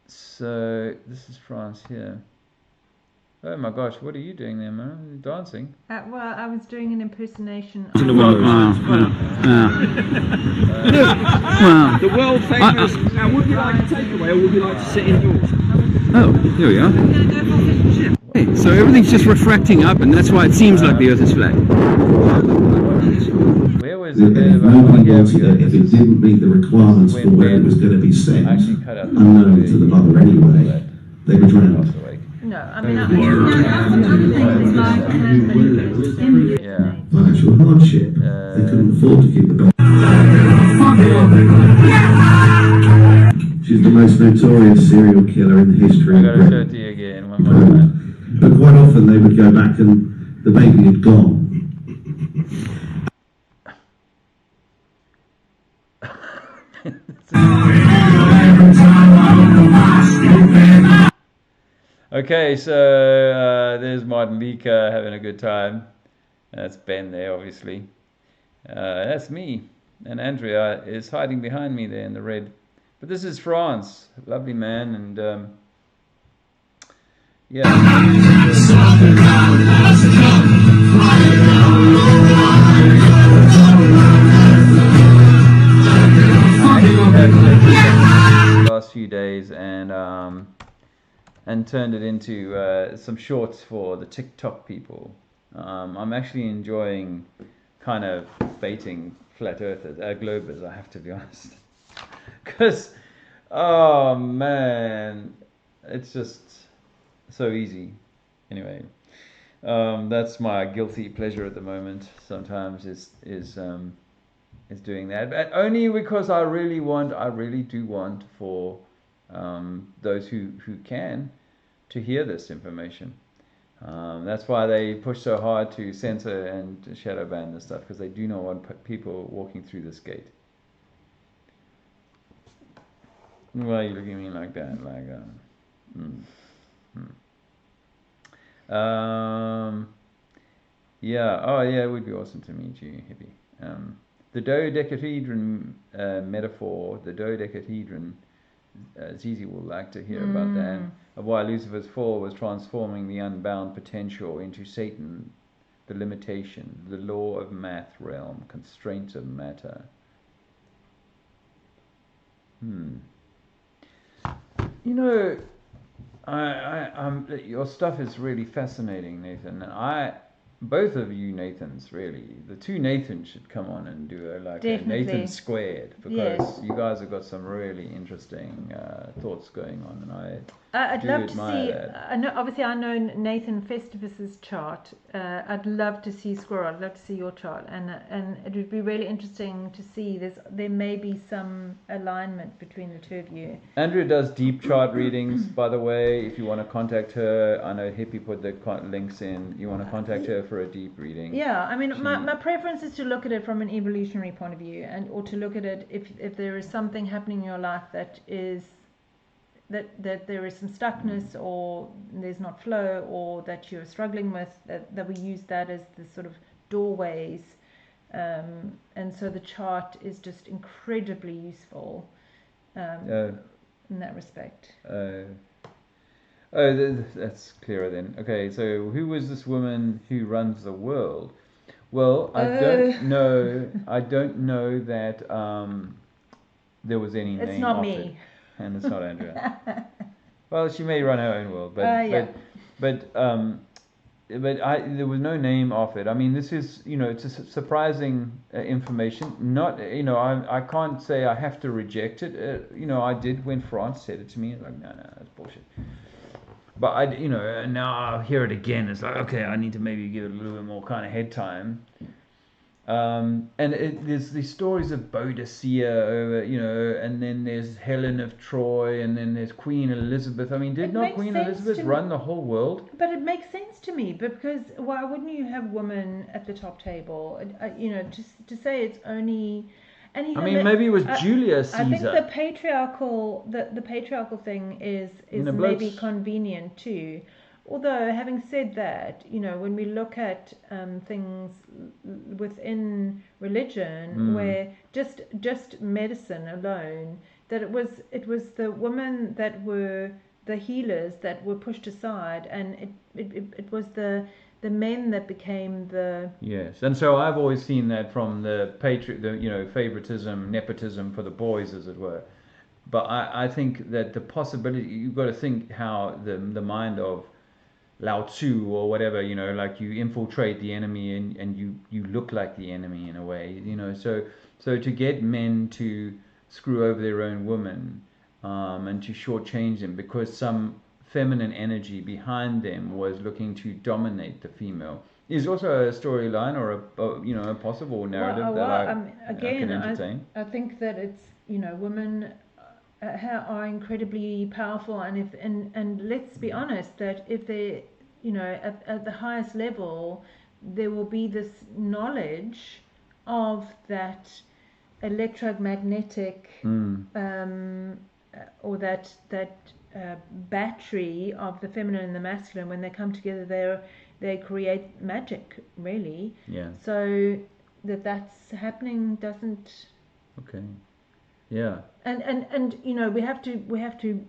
So this is France here. Oh my gosh, what are you doing there, man? Are you dancing? Well, I was doing an impersonation. The world famous. Now, would you like a takeaway, or would you like to sit indoors? Oh, here we are. Hey, so everything's just refracting up, and that's why it seems like the Earth is flat. Where was If nobody wanted it, if it didn't meet the requirements for where it was going to be set, unknown to the mother anyway, they were drowned. No, I mean, Financial hardship. They couldn't afford to keep the dog. She's the most notorious serial killer in the history of Britain. But quite often they would go back and the baby had gone. Okay, so there's Martin Lika having a good time. That's Ben there, obviously. That's me. And Andrea is hiding behind me there in the red. But this is France, lovely man, and yeah. Last few days and turned it into some shorts for the TikTok people. I'm actually enjoying kind of baiting flat earthers, globers, I have to be honest. Because, oh man, it's just so easy. Anyway, that's my guilty pleasure at the moment. Sometimes is doing that, but only because I really do want for those who can to hear this information. That's why they push so hard to censor and shadow ban this stuff, because they do not want people walking through this gate. Why are you looking at me like that? Like, yeah. Oh, yeah. It would be awesome to meet you, hippie. The dodecahedron metaphor. The dodecahedron. Zizi will like to hear about that. Of why Lucifer's fall was transforming the unbound potential into Satan, the limitation, the law of math realm, constraint of matter. You know, your stuff is really fascinating, Nathan. And both of you Nathans, really, the two Nathans should come on and do a Nathan Squared, because you guys have got some really interesting thoughts going on, and I'd love to see. that. I know Nathan Festivus's chart. I'd love to see Squirrel. I'd love to see your chart, and it would be really interesting to see. There may be some alignment between the two of you. Andrea does deep chart readings, by the way. If you want to contact her, I know Hippie put the links in. You want to contact her for a deep reading. Yeah, I mean, my preference is to look at it from an evolutionary point of view, or to look at it if there is something happening in your life that there is some stuckness, or there's not flow, or that you're struggling with, that we use that as the sort of doorways, and so the chart is just incredibly useful in that respect. That's clearer then. Okay, so who was this woman who runs the world? Well, I don't know. I don't know that there was any name. It's not offered. me. And it's not Andrea. Well, she may run her own world, but there was no name offered. I mean, this is, it's a surprising information. Not, I can't say I have to reject it. I did when France said it to me. Like, no, that's bullshit. But now I hear it again. It's like, okay, I need to maybe give it a little bit more kind of head time. And there's these stories of Boadicea over, and then there's Helen of Troy, and then there's Queen Elizabeth. I mean, did not Queen Elizabeth run the whole world? But it makes sense to me, because why wouldn't you have women at the top table? Just to say it's only. And maybe it was Julius Caesar. I think the patriarchal thing is maybe convenient too. Although, having said that, when we look at things within religion, where just medicine alone, that it was the women that were the healers that were pushed aside, and it was the men that became the... Yes, and so I've always seen that from the favoritism, nepotism for the boys, as it were. But I think that the possibility, you've got to think how the mind of Lao Tzu or whatever, like you infiltrate the enemy and you look like the enemy in a way, so to get men to screw over their own women and to shortchange them because some feminine energy behind them was looking to dominate the female is also a storyline or a possible narrative I can entertain. I think that it's women are incredibly powerful, and let's be honest that if they at the highest level there will be this knowledge of that electromagnetic or that battery of the feminine and the masculine. When they come together, they create magic, really. Yeah. So that's happening doesn't Okay. Yeah. And you know, we have to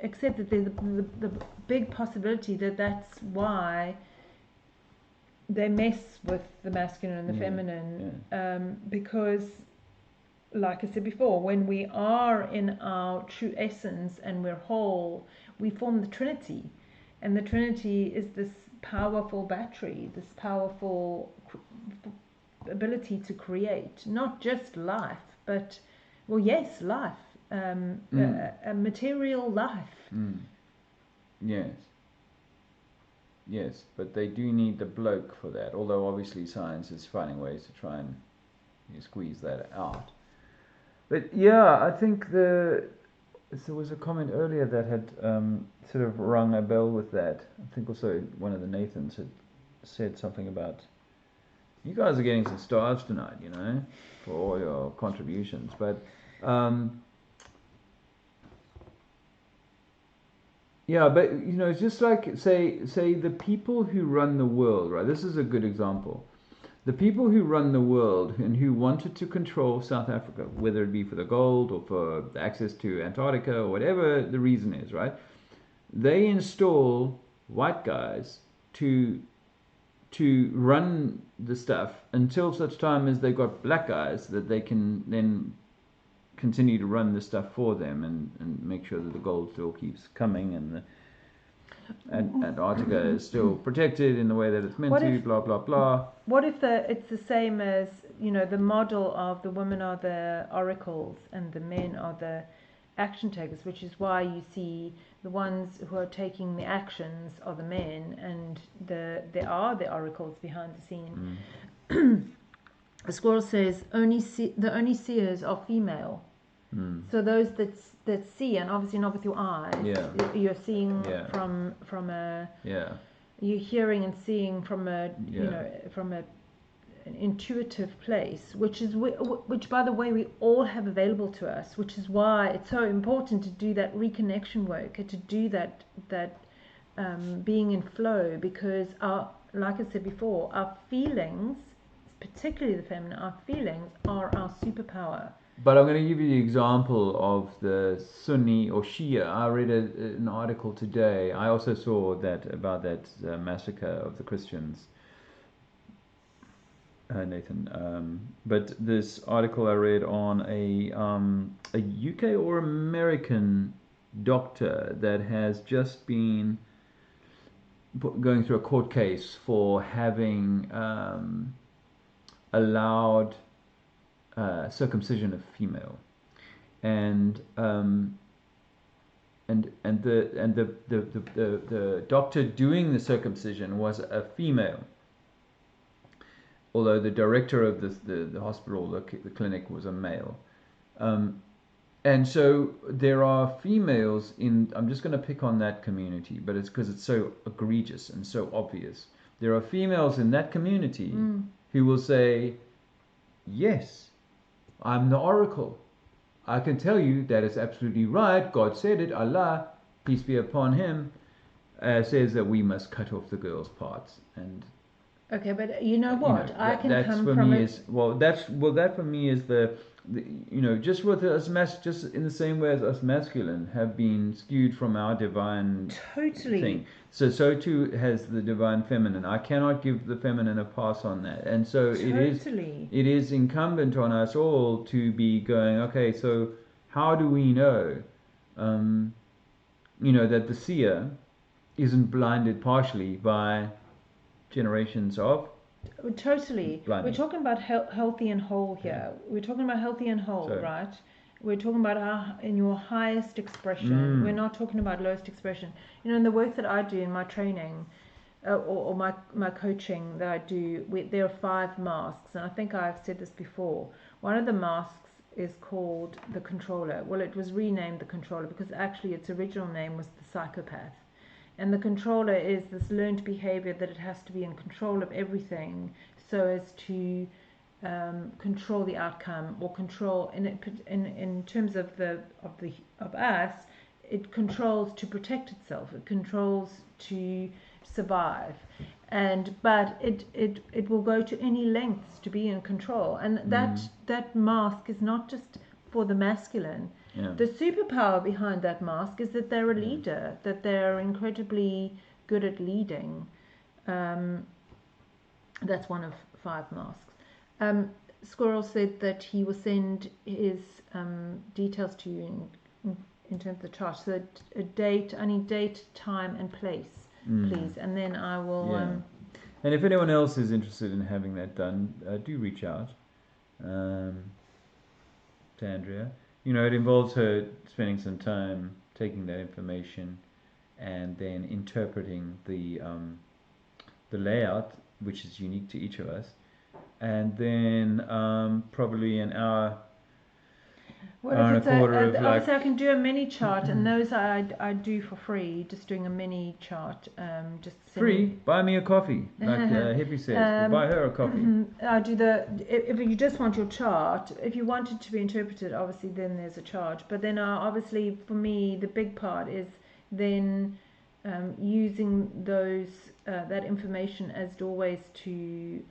accept that there's the big possibility that that's why they mess with the masculine and the feminine, because, like I said before, when we are in our true essence and we're whole, we form the Trinity, and the Trinity is this powerful battery, this powerful ability to create not just life, but, well, yes, life, a material life. Yes, but they do need the bloke for that, although obviously science is finding ways to try and squeeze that out. But yeah, I think there was a comment earlier that had sort of rung a bell with that. I think also one of the Nathans had said something about, you guys are getting some stars tonight, you know, for all your contributions. But yeah, but you know, it's just like say the people who run the world, right? This is a good example. The people who run the world and who wanted to control South Africa, whether it be for the gold or for access to Antarctica or whatever the reason is, right? They install white guys to run the stuff until such time as they've got black guys that they can then continue to run the stuff for them and make sure that the gold still keeps coming and Antarctica is still protected in the way that it's meant to, blah, blah, blah. What if it's the same as, you know, the model of the women are the oracles and the men are the action takers, which is why you see the ones who are taking the actions are the men, and there are the oracles behind the scene. The squirrel says the only seers are female. So those that see, and obviously not with your eyes, you're seeing from a you're hearing and seeing from a you know, from an intuitive place, which by the way we all have available to us, which is why it's so important to do that reconnection work, to do that being in flow, because like I said before, our feelings, particularly the feminine, our feelings are our superpower. But I'm going to give you the example of the Sunni or Shia. I read an article today. I also saw about that massacre of the Christians, Nathan. But this article I read on a UK or American doctor that has just been going through a court case for having allowed circumcision of female, and the doctor doing the circumcision was a female, although the director of the hospital, the clinic, was a male. And so there are females in, I'm just going to pick on that community, but it's because it's so egregious and so obvious. There are females in that community who will say, yes, I'm the oracle. I can tell you that it's absolutely right. God said it. Allah, peace be upon him, says that we must cut off the girl's parts. And okay, but you know what? You know, that for me is the you know, just with us just in the same way as us masculine have been skewed from our divine thing. So too has the divine feminine. I cannot give the feminine a pass on that. And so it is incumbent on us all to be going, okay, so how do we know you know, that the seer isn't blinded partially by generations of blinding. We're talking about healthy and whole here. We're talking about healthy and whole, right? We're talking about in your highest expression. We're not talking about lowest expression. You know, in the work that I do in my training or my coaching that I do, there are 5 masks, and I think I've said this before. One of the masks is called the controller. Well, it was renamed the controller because actually its original name was the psychopath. And the controller is this learned behavior that it has to be in control of everything so as to control the outcome, or control in terms of us, it controls to protect itself, it controls to survive. but it will go to any lengths to be in control, and that mask is not just for the masculine. The superpower behind that mask is that they're a leader, that they're incredibly good at leading. That's one of 5 masks. Squirrel said that he will send his details to you in terms of the chart. So I need date, time, and place, please, and then I will. And if anyone else is interested in having that done, do reach out to Andrea. You know, it involves her spending some time taking that information and then interpreting the layout, which is unique to each of us, and then probably an hour. Well, if it's obviously I can do a mini chart, and those I do for free, just doing a mini chart. Just free. Buy me a coffee, like Hippie says. Buy her a coffee. I do if you just want your chart, if you want it to be interpreted, obviously then there's a charge. But then obviously for me the big part is then using that information as doorways to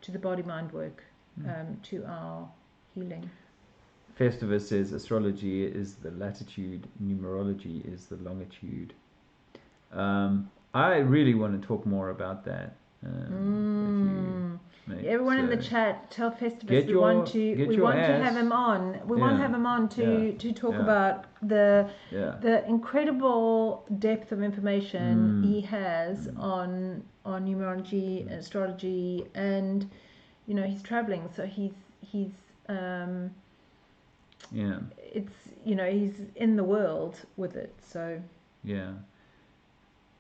the body mind work, to our healing. Festivus says astrology is the latitude, numerology is the longitude. I really want to talk more about that. Everyone in the chat, tell Festivus we want to have him on. We want to have him on to talk about the incredible depth of information he has on numerology and astrology, and you know he's traveling, so he's it's he's in the world with it, so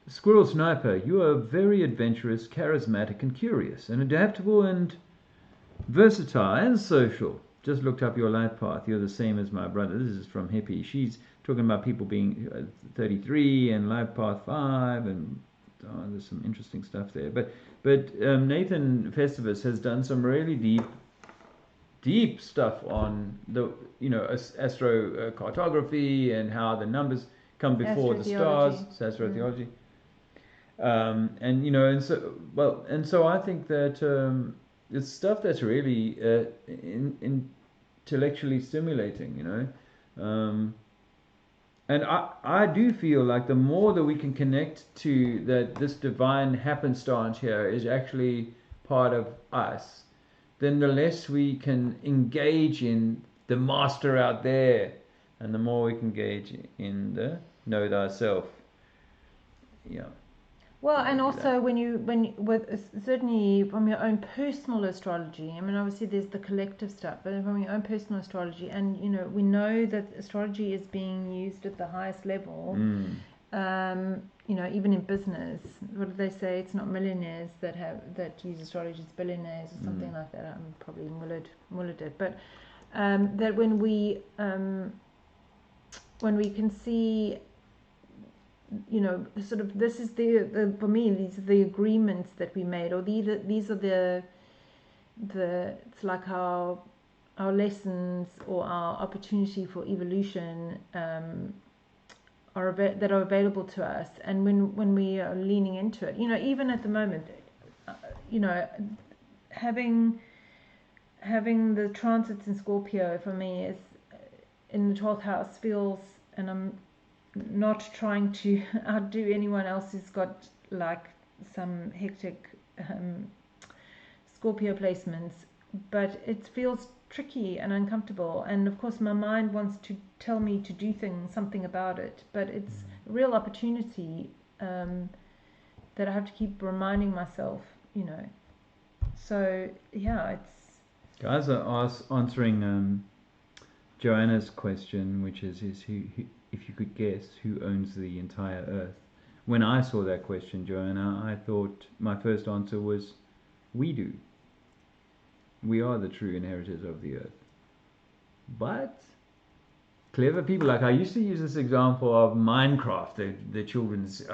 Squirrel Sniper, you are very adventurous, charismatic and curious, and adaptable and versatile and social. Just looked up your life path. You're the same as my brother. This is from Hippie. She's talking about people being 33 and life path 5, and there's some interesting stuff there. But Nathan Festivus has done some really deep stuff on the astrocartography and how the numbers come before the stars, astrotheology. And so I think that it's stuff that's really intellectually stimulating, and I do feel like the more that we can connect to that this divine happenstance here is actually part of us, then the less we can engage in the master out there, and the more we can engage in the know thyself. Well, and also certainly from your own personal astrology. I mean, obviously there's the collective stuff, but from your own personal astrology, and we know that astrology is being used at the highest level. Even in business, what do they say? It's not millionaires that use astrology; it's billionaires or something like that. I'm probably mullered it, but that when we can see, sort of this is the for me these are the agreements that we made, or these are the it's like our lessons or our opportunity for evolution. That are available to us, and when we are leaning into it, even at the moment, having the transits in Scorpio for me is in the 12th house feels, and I'm not trying to outdo anyone else who's got like some hectic Scorpio placements, but it feels tricky and uncomfortable, and of course my mind wants to tell me to do something about it, but it's a real opportunity that I have to keep reminding myself, so it's guys are answering Joanna's question, which is who, if you could guess who owns the entire earth. When I saw that question, Joanna, I thought my first answer was we do. We are the true inheritors of the earth. But clever people, like I used to use this example of Minecraft, the children's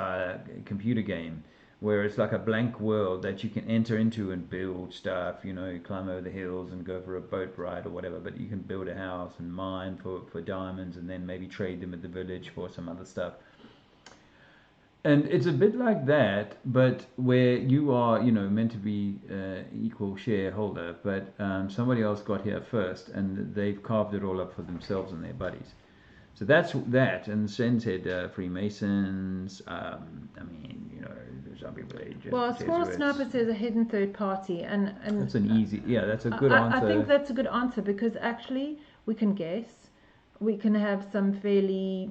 computer game, where it's like a blank world that you can enter into and build stuff, climb over the hills and go for a boat ride or whatever, but you can build a house and mine for diamonds and then maybe trade them at the village for some other stuff. And it's a bit like that, but where you are, you know, meant to be equal shareholder, but somebody else got here first, and they've carved it all up for themselves and their buddies. So that's that. And Sen said Freemasons. I mean, you know, some people say Well, Small Sniper says a hidden third party, and that's an easy, yeah, that's a good answer. I think that's a good answer, because actually we can guess, we can have some fairly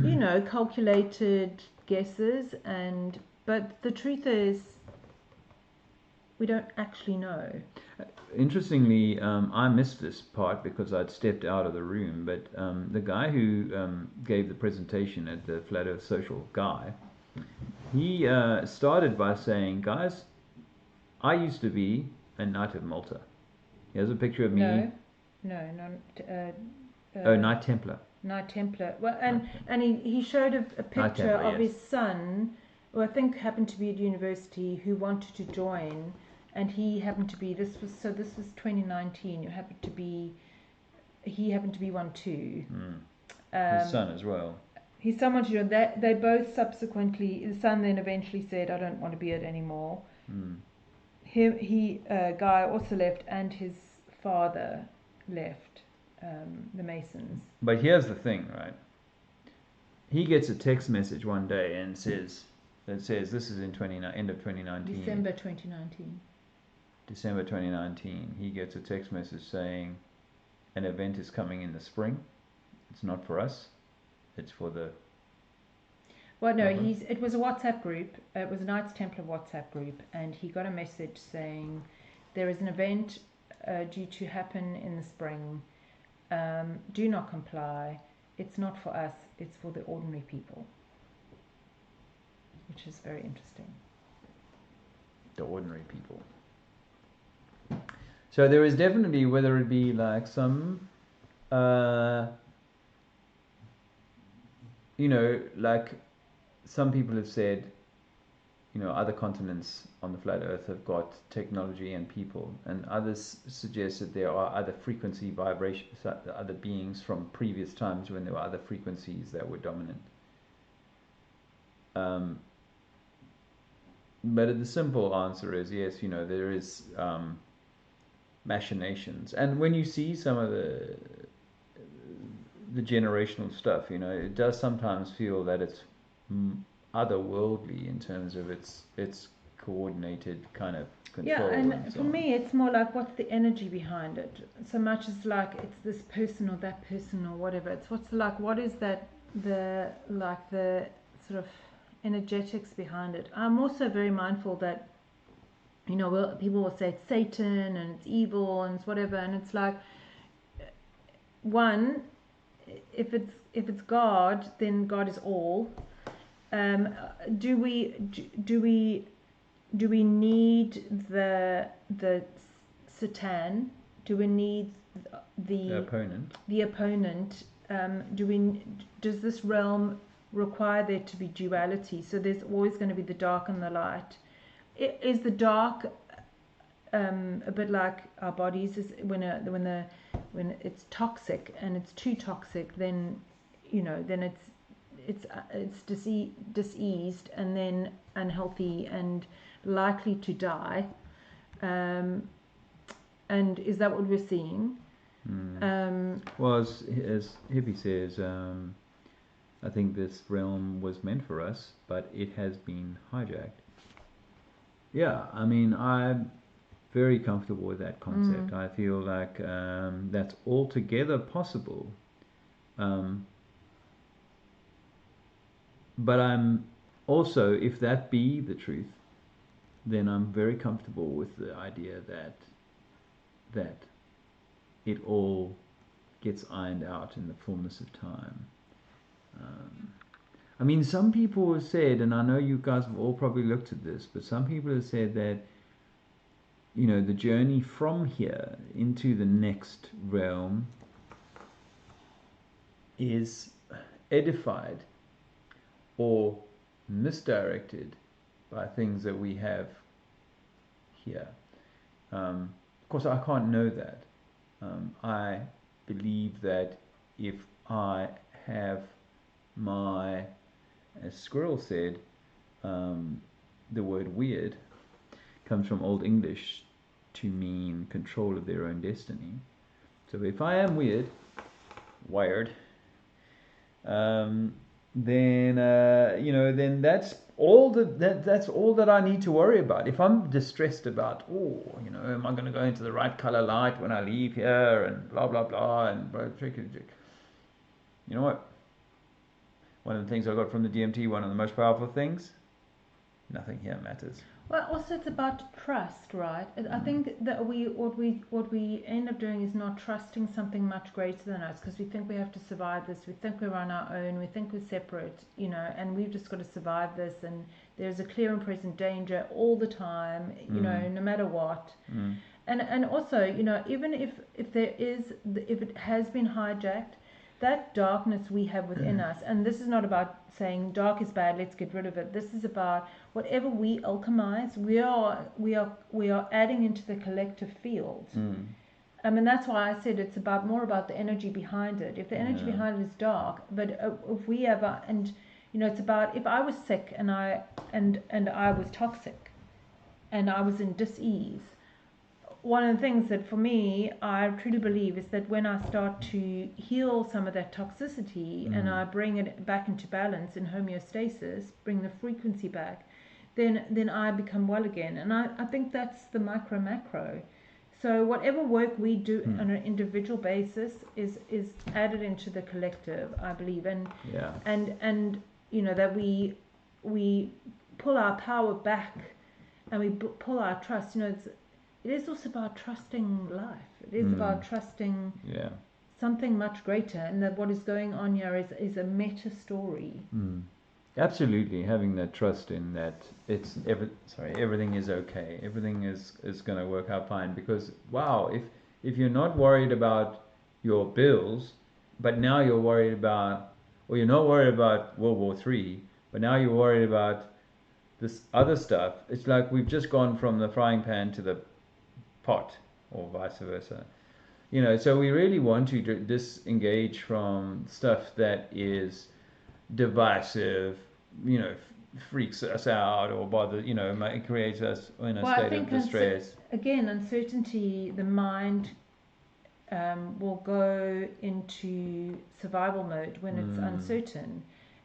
you know, calculated guesses, but the truth is we don't actually know. Interestingly, I missed this part because I'd stepped out of the room, but the guy who gave the presentation at the Flat Earth Social, Guy, he started by saying, guys, I used to be a Knight of Malta. Here's a picture of me. Oh, Knight Templar. Knight Templar. Well, and he showed a picture Templar, of his son, who I think happened to be at university, who wanted to join, and he happened to be, this was 2019. He happened to be one too. His son as well. His son wanted to join. They both subsequently, the son then eventually said, I don't want to be it anymore. Guy also left, and his father left. The Masons. But here's the thing, right? He gets a text message one day and says this is in end of 2019. December 2019. December 2019. He gets a text message saying an event is coming in the spring. It's not for us. It's for the. Well, no, it was a WhatsApp group. It was a Knights Templar WhatsApp group, and he got a message saying there is an event due to happen in the spring. Do not comply. It's not for us. It's for the ordinary people, which is very interesting. The ordinary people. So there is definitely, whether it be like some, you know, like some people have said, you know, other continents on the flat earth have got technology and people, and others suggest that there are other frequency vibrations, other beings from previous times when there were other frequencies that were dominant. But the simple answer is yes, you know, there is machinations, and when you see some of the generational stuff, you know, it does sometimes feel that it's otherworldly in terms of its coordinated kind of control. Yeah, and for me, it's more like what's the energy behind it. So much as like it's this person or that person or whatever. It's what is that the sort of energetics behind it. I'm also very mindful that, you know, people will say it's Satan and it's evil and it's whatever, and it's like, one, if it's God, then God is all. Do we need the Satan? Do we need the opponent? Does this realm require there to be duality? So there's always going to be the dark and the light. Is the dark a bit like our bodies? Is when it's toxic and it's too toxic, then you know, then it's diseased and then unhealthy and likely to die. And is that what we're seeing? Well, as Hippie says, I think this realm was meant for us, but it has been hijacked. Yeah, I mean, I'm very comfortable with that concept. I feel like that's altogether possible. But I'm also, if that be the truth, then I'm very comfortable with the idea that it all gets ironed out in the fullness of time. I mean, some people have said, and I know you guys have all probably looked at this, but some people have said that, you know, the journey from here into the next realm is edified or misdirected by things that we have here. Of course, I can't know that. I believe that if I have my as Squirrel said, the word weird comes from Old English to mean control of their own destiny. So if I am wired, then then that's all that's all that I need to worry about. If I'm distressed about, am I going to go into the right color light when I leave here, and blah blah blah, and you know what? One of the things I got from the DMT, one of the most powerful things, nothing here matters. Well, also it's about trust, right? I think that what we end up doing is not trusting something much greater than us, because we think we have to survive this. We think we're on our own. We think we're separate, and we've just got to survive this. And there's a clear and present danger all the time, no matter what. And also, even if it has been hijacked, that darkness we have within us, and this is not about saying dark is bad, let's get rid of it. This is about whatever we alchemize, we are adding into the collective field. I mean, that's why I said it's more about the energy behind it. If the energy behind it is dark, but if we ever, and it's about, if I was sick and I was toxic and I was in dis-ease, one of the things that for me, I truly believe, is that when I start to heal some of that toxicity and I bring it back into balance, in homeostasis, bring the frequency back, then I become well again. And I think that's the micro-macro. So whatever work we do on an individual basis is added into the collective, I believe. And that we pull our power back and we pull our trust. It is also about trusting life. It is about trusting something much greater, and that what is going on here is a meta story. Absolutely, having that trust in that everything is okay. Everything is going to work out fine. Because if you're not worried about your bills, but now you're worried about, or you're not worried about World War III, but now you're worried about this other stuff. It's like we've just gone from the frying pan to the pot, or vice versa. So we really want to disengage from stuff that is divisive, freaks us out or creates us in a state of distress. Again, uncertainty, the mind will go into survival mode when it's uncertain.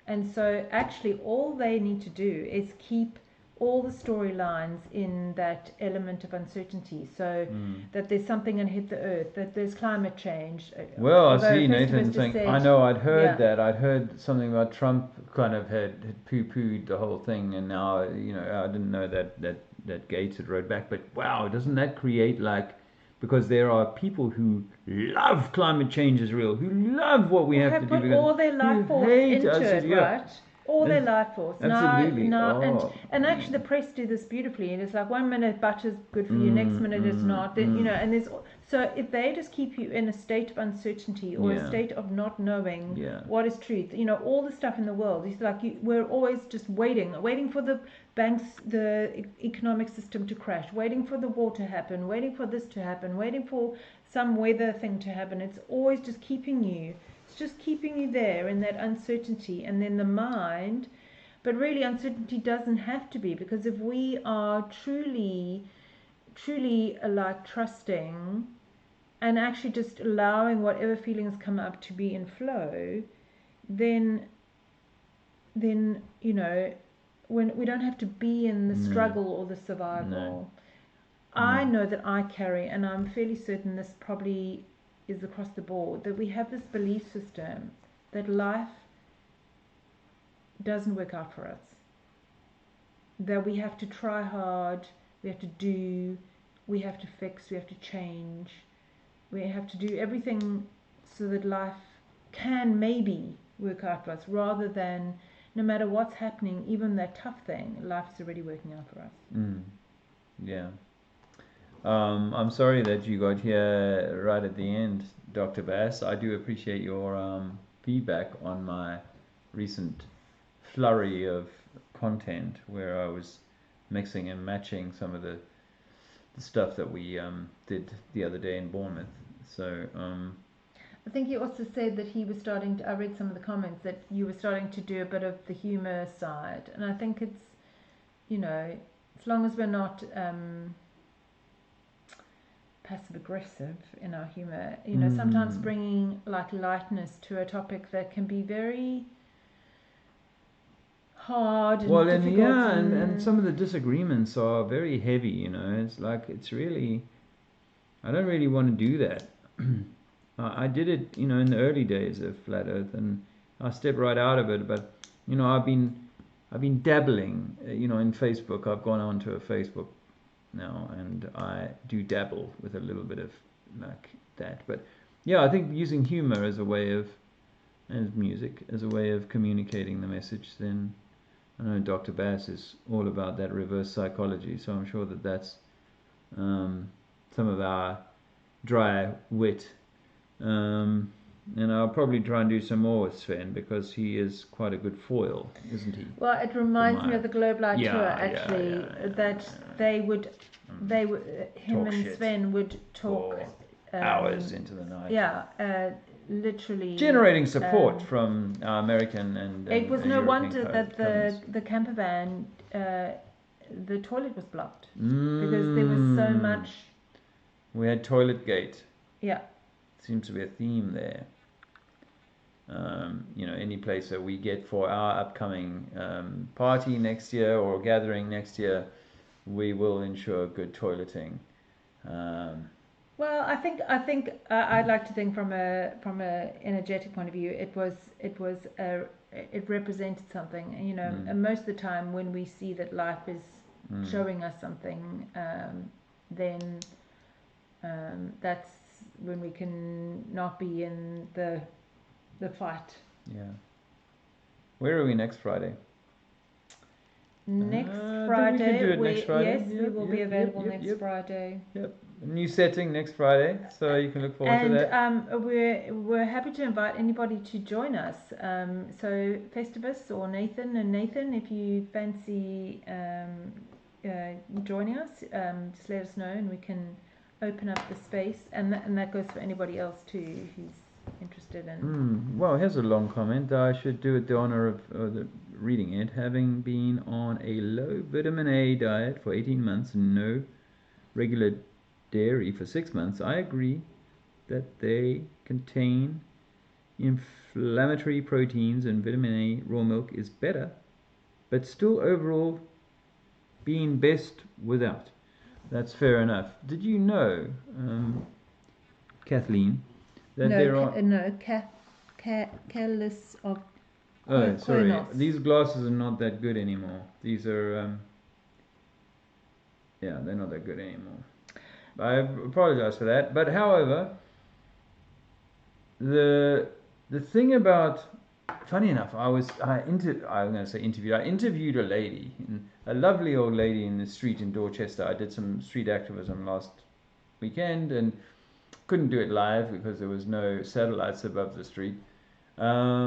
And so actually all they need to do is keep all the storylines in that element of uncertainty, so that there's something going to hit the earth, that there's climate change. Well, I see Nathan saying, I know, I'd heard that. I'd heard something about Trump kind of had poo-pooed the whole thing, and now, I didn't know that Gates had wrote back. But wow, doesn't that create because there are people who love climate change is real, who love what we have to do. Put all their life force into it, right? All their life force. Absolutely. And actually the press do this beautifully. And it's like 1 minute butter's good for you, next minute it's not. Then, and there's so if they just keep you in a state of uncertainty or a state of not knowing what is truth, all the stuff in the world, it's like we're always just waiting for the banks, the economic system to crash, waiting for the war to happen, waiting for this to happen, waiting for some weather thing to happen. It's always just keeping you. It's just keeping you there in that uncertainty, and then the mind. But really, uncertainty doesn't have to be, because if we are truly trusting and actually just allowing whatever feelings come up to be in flow, then when we don't have to be in the struggle or the survival. I know that I carry, and I'm fairly certain this probably is across the board, that we have this belief system that life doesn't work out for us, that we have to try hard, we have to do, we have to fix, we have to change, we have to do everything so that life can maybe work out for us, rather than no matter what's happening, even that tough thing, life's already working out for us. I'm sorry that you got here right at the end, Dr. Bass. I do appreciate your feedback on my recent flurry of content, where I was mixing and matching some of the stuff that we did the other day in Bournemouth. So I think he also said that he was starting to, I read some of the comments that you were starting to do a bit of the humour side, and I think it's, you know, as long as we're not passive aggressive in our humour, you know, sometimes bringing like lightness to a topic that can be very hard and difficult. And some of the disagreements are very heavy, you know. It's like, it's really, I don't really want to do that. I did it, you know, in the early days of Flat Earth, and I stepped right out of it. But, you know, I've been dabbling, you know, in Facebook. I've gone on to a Facebook now, and I do dabble with a little bit of like that. But yeah, I think using humor as a way of, and music as a way of communicating the message, then I know Dr. Bass is all about that reverse psychology, so I'm sure that that's some of our dry wit. And I'll probably try and do some more with Sven, because he is quite a good foil, isn't he? Well, it reminds me of the Globe Light tour, actually, that they would, him and shit Sven would talk hours into the night. Yeah, literally generating support from our American and it was no European wonder that cousins. the camper van, the toilet was blocked because there was so much. We had toilet gate. Yeah. Seems to be a theme there. You know, any place that we get for our upcoming party next year or gathering next year, we will ensure good toileting. Well, I think I'd like to think from a energetic point of view, it represented something, you know. And most of the time, when we see that life is showing us something, then that's when we can not be in the fight. Yeah. Where are we next Friday? Next Friday? Yes, we will be available next Friday. Yep. New setting next Friday, so you can look forward to that. And we're happy to invite anybody to join us. So Festivus or Nathan, if you fancy joining us, just let us know and we can open up the space. And that goes for anybody else too who's interested in. Well, here's a long comment. I should do it the honor of reading it. Having been on a low vitamin A diet for 18 months and no regular dairy for 6 months, I agree that they contain inflammatory proteins, and vitamin A raw milk is better, but still overall being best without. That's fair enough. Did you know, Kathleen, that there are careless of. Oh, sorry. These glasses are not that good anymore. These are yeah, they're not that good anymore. I apologize for that. But however, the thing about, funny enough, I interviewed a lady, a lovely old lady in the street in Dorchester. I did some street activism last weekend and couldn't do it live because there was no satellites above the street. But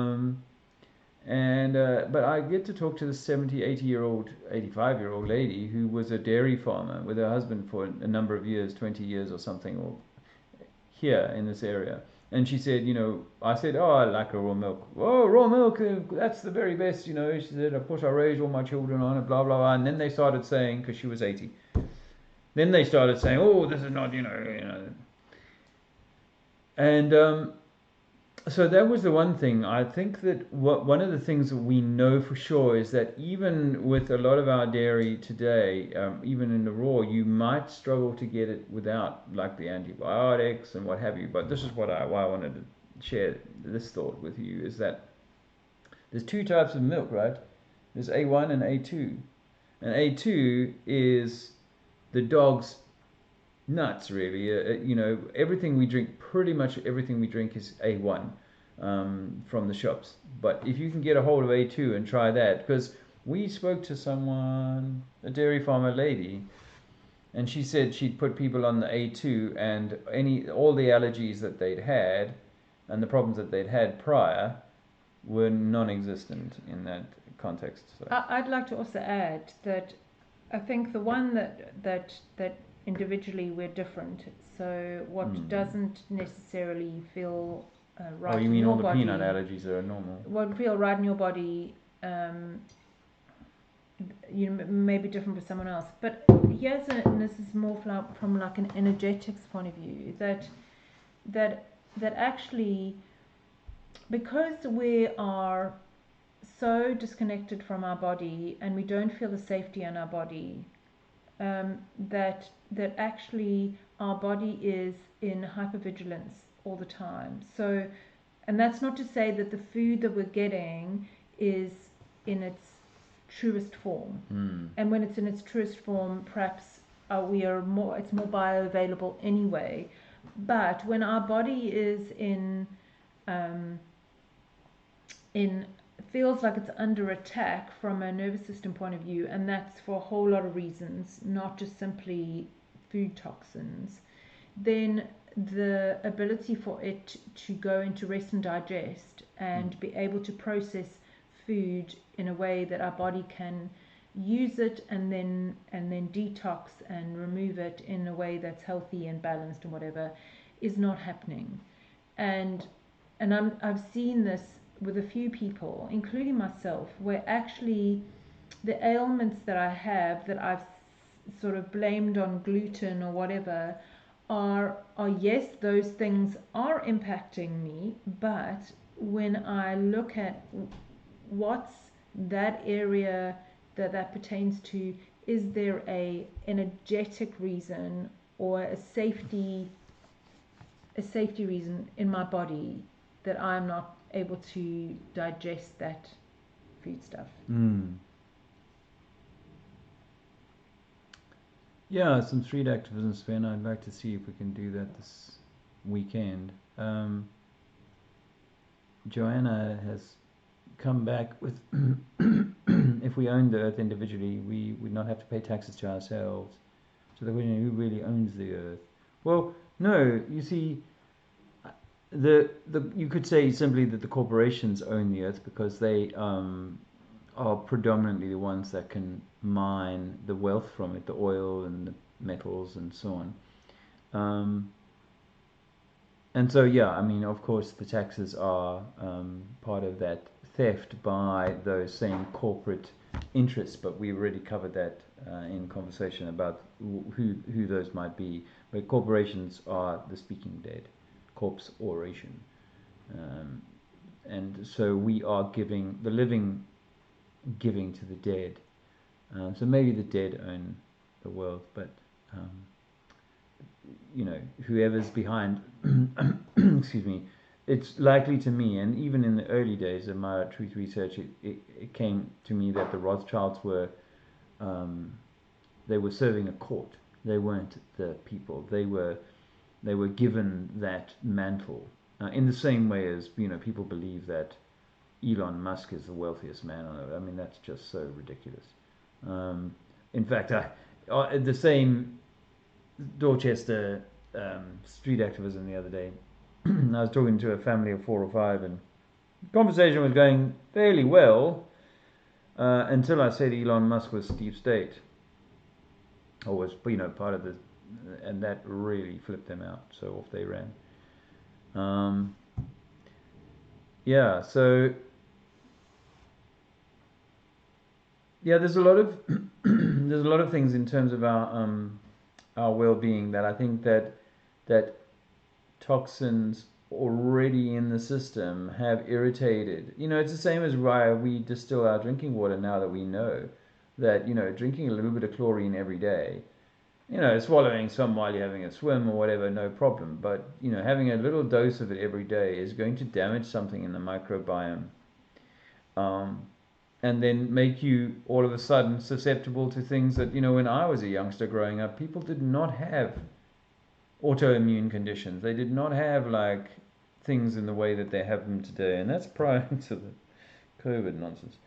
I get to talk to this 70, 80-year-old, 85-year-old lady who was a dairy farmer with her husband for a number of years, 20 years or something, or here in this area. And she said, you know, I said, oh, I like a raw milk. Oh, raw milk, that's the very best, you know. She said, of course, I raised all my children on it, blah, blah, blah. And then they started saying, because she was 80, then they started saying, oh, this is not, you know. And so that was the one thing. I think that one of the things that we know for sure is that even with a lot of our dairy today, even in the raw, you might struggle to get it without like the antibiotics and what have you. But this is why I wanted to share this thought with you, is that there's two types of milk, right? There's A1 and A2. And A2 is the dog's nuts, really. You know, everything we drink, pretty much everything we drink is A1 from the shops. But if you can get a hold of A2 and try that, because we spoke to someone, a dairy farmer lady, and she said she'd put people on the A2 and all the allergies that they'd had and the problems that they'd had prior were non-existent in that context. So. I'd like to also add that I think the one that individually we're different, so what doesn't necessarily feel right. Oh, you in mean your all the body, peanut allergies are normal? what feel right in your body, you know, may be different for someone else. But here's and this is more from like an energetics point of view, that actually, because we are so disconnected from our body and we don't feel the safety in our body, that actually our body is in hypervigilance all the time. So, and that's not to say that the food that we're getting is in its truest form. And when it's in its truest form, perhaps it's more bioavailable anyway. But when our body is feels like it's under attack from a nervous system point of view, and that's for a whole lot of reasons, not just simply food toxins, then the ability for it to go into rest and digest and be able to process food in a way that our body can use it and then detox and remove it in a way that's healthy and balanced and whatever, is not happening. And I've seen this with a few people, including myself, where actually the ailments that I have that I've sort of blamed on gluten or whatever are yes, those things are impacting me, but when I look at what's that area that pertains to, is there a energetic reason or a safety reason in my body that I'm not able to digest that food stuff. Yeah, some street activism, Sven. I'd like to see if we can do that this weekend. Joanna has come back with if we owned the earth individually, we would not have to pay taxes to ourselves. So the question, who really owns the earth? Well, no, you see, you could say simply that the corporations own the earth because they are predominantly the ones that can mine the wealth from it, the oil and the metals and so on. And so, yeah, I mean, of course, the taxes are part of that theft by those same corporate interests, but we already covered that in conversation about who those might be. But corporations are the speaking dead, corpse oration. And so we are giving, the living giving to the dead. So maybe the dead own the world, but you know, whoever's behind, excuse me, it's likely to me, and even in the early days of my truth research, it came to me that the Rothschilds were, they were serving a court. They weren't the people. They were given that mantle. In the same way as, you know, people believe that Elon Musk is the wealthiest man on earth. I mean, that's just so ridiculous. In fact, the same Dorchester street activism the other day, I was talking to a family of 4 or 5, and the conversation was going fairly well until I said Elon Musk was deep state, or was, you know, part of the, and that really flipped them out. So off they ran. Yeah. So yeah, there's a lot of there's a lot of things in terms of our well-being that I think that toxins already in the system have irritated. You know, it's the same as why we distill our drinking water now that we know that, you know, drinking a little bit of chlorine every day, you know, swallowing some while you're having a swim or whatever, no problem. But, you know, having a little dose of it every day is going to damage something in the microbiome. And then make you all of a sudden susceptible to things that, you know, when I was a youngster growing up, people did not have autoimmune conditions. They did not have like things in the way that they have them today, and that's prior to the COVID nonsense.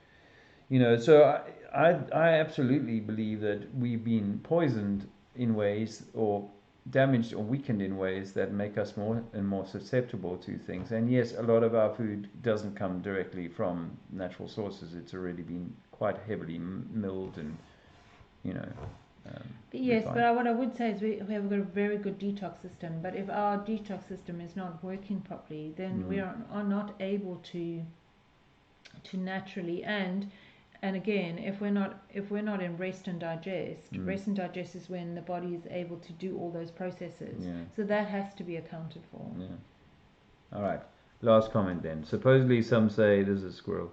You know, so I absolutely believe that we've been poisoned in ways, or damaged or weakened in ways that make us more and more susceptible to things. And yes, a lot of our food doesn't come directly from natural sources. It's already been quite heavily milled and, you know, Yes, refine. but what I would say is we have got a very good detox system. But if our detox system is not working properly, then we are not able to naturally and again, if we're not in rest and digest, rest and digest is when the body is able to do all those processes. Yeah. So that has to be accounted for. Yeah. All right. Last comment then. Supposedly, some say this is a squirrel.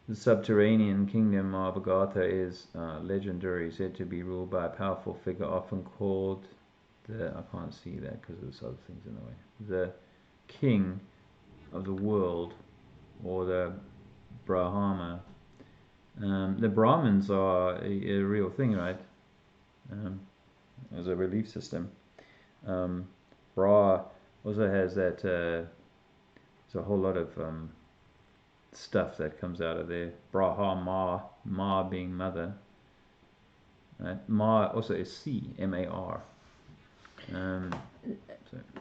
The subterranean kingdom of Agartha is legendary, said to be ruled by a powerful figure, often called I can't see that because there's other things in the way. The king of the world, or the Brahma. The Brahmins are a real thing, right? As a belief system. Bra also has that. There's a whole lot of stuff that comes out of there. Brahma, Ma being mother. Right? Ma also is C, M-A-R.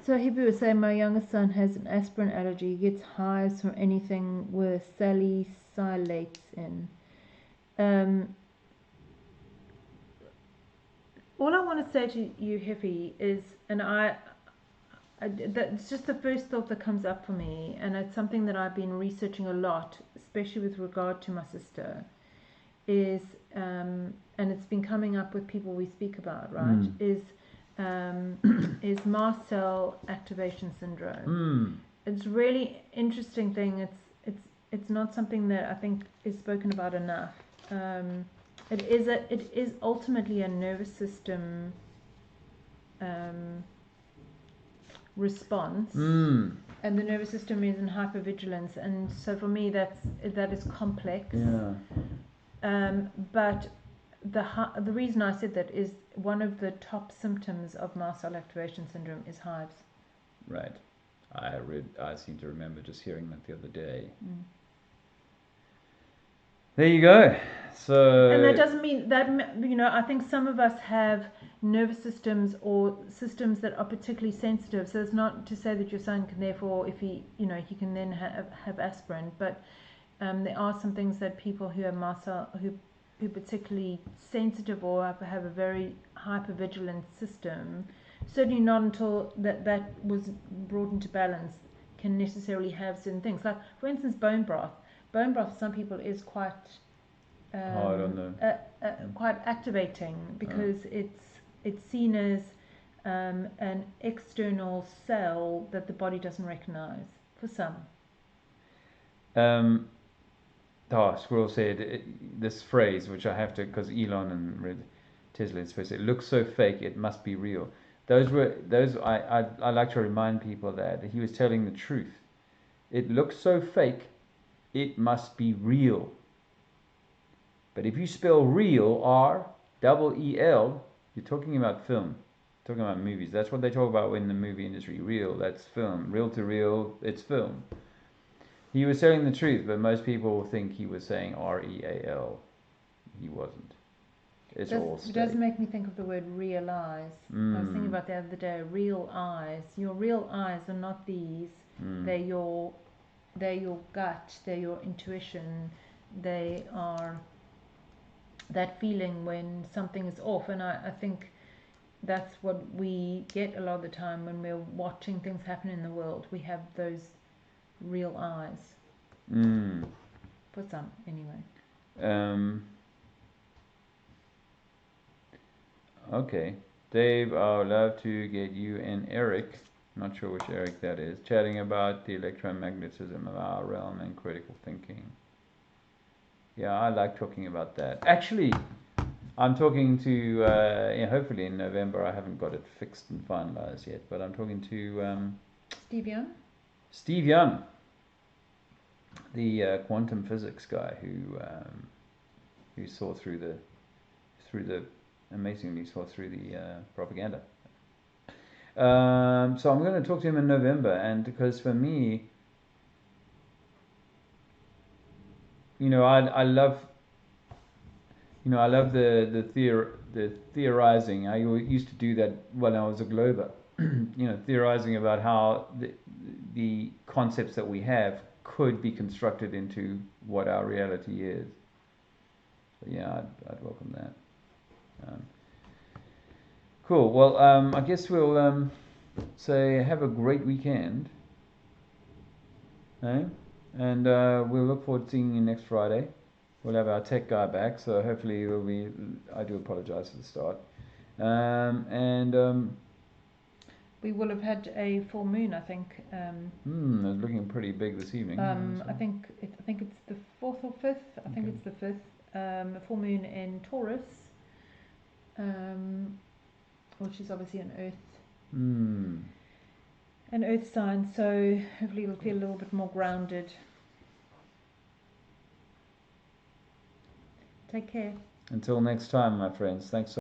So Hebrew was saying, my youngest son has an aspirin allergy. He gets hives from anything with salicylates in. All I want to say to you, Hippie, is, and that's just the first thought that comes up for me, and it's something that I've been researching a lot, especially with regard to my sister, is, and it's been coming up with people we speak about, right, is mast cell activation syndrome. It's a really interesting thing. It's not something that I think is spoken about enough. It is ultimately a nervous system response, and the nervous system is in hypervigilance, and so for me that is complex. But the reason I said that is one of the top symptoms of mast cell activation syndrome is hives. Right. I seem to remember just hearing that the other day. There you go. So, and that doesn't mean that, I think some of us have nervous systems or systems that are particularly sensitive. So it's not to say that your son can therefore, if he can then have aspirin, but there are some things that people who have mast cell, who particularly sensitive or have a very hypervigilant system, certainly not until that was brought into balance, can necessarily have certain things. Like, for instance, bone broth. Bone broth for some people is quite hard on quite activating, because it's seen as an external cell that the body doesn't recognize for some. Squirrel said this phrase, which I have to, because Elon and Tesla is supposed to say, it looks so fake, it must be real. I like to remind people that he was telling the truth. It looks so fake, it must be real. But if you spell real, R-E-E-L, you're talking about film, talking about movies. That's what they talk about in the movie industry. Real, that's film. Real to real, it's film. He was telling the truth, but most people think he was saying R-E-A-L. He wasn't. It's all steak. It does make me think of the word realize. I was thinking about the other day, real eyes. Your real eyes are not these. They're your gut, they're your intuition, they are that feeling when something is off. And I think that's what we get a lot of the time when we're watching things happen in the world. We have those real eyes. For some, anyway. Okay. Dave, I would love to get you and Eric, not sure which Eric that is, chatting about the electromagnetism of our realm and critical thinking. Yeah, I like talking about that. Actually, I'm talking to, hopefully in November, I haven't got it fixed and finalized yet, but I'm talking to Steve Young? Steve Young, the quantum physics guy who saw through the amazingly saw through the propaganda. So I'm going to talk to him in November, and because for me, I love the theorizing. I used to do that when I was a Glober, theorizing about how the concepts that we have could be constructed into what our reality is. So yeah, I'd welcome that. Cool. Well, I guess we'll say have a great weekend. Eh? And we'll look forward to seeing you next Friday. We'll have our tech guy back, so hopefully we'll be. I do apologize for the start. We will have had a full moon, I think. It's looking pretty big this evening. I think it's the 4th or 5th. I think it's the 5th. A full moon in Taurus, which is obviously an Earth sign. So hopefully we'll feel a little bit more grounded. Take care. Until next time, my friends. Thanks so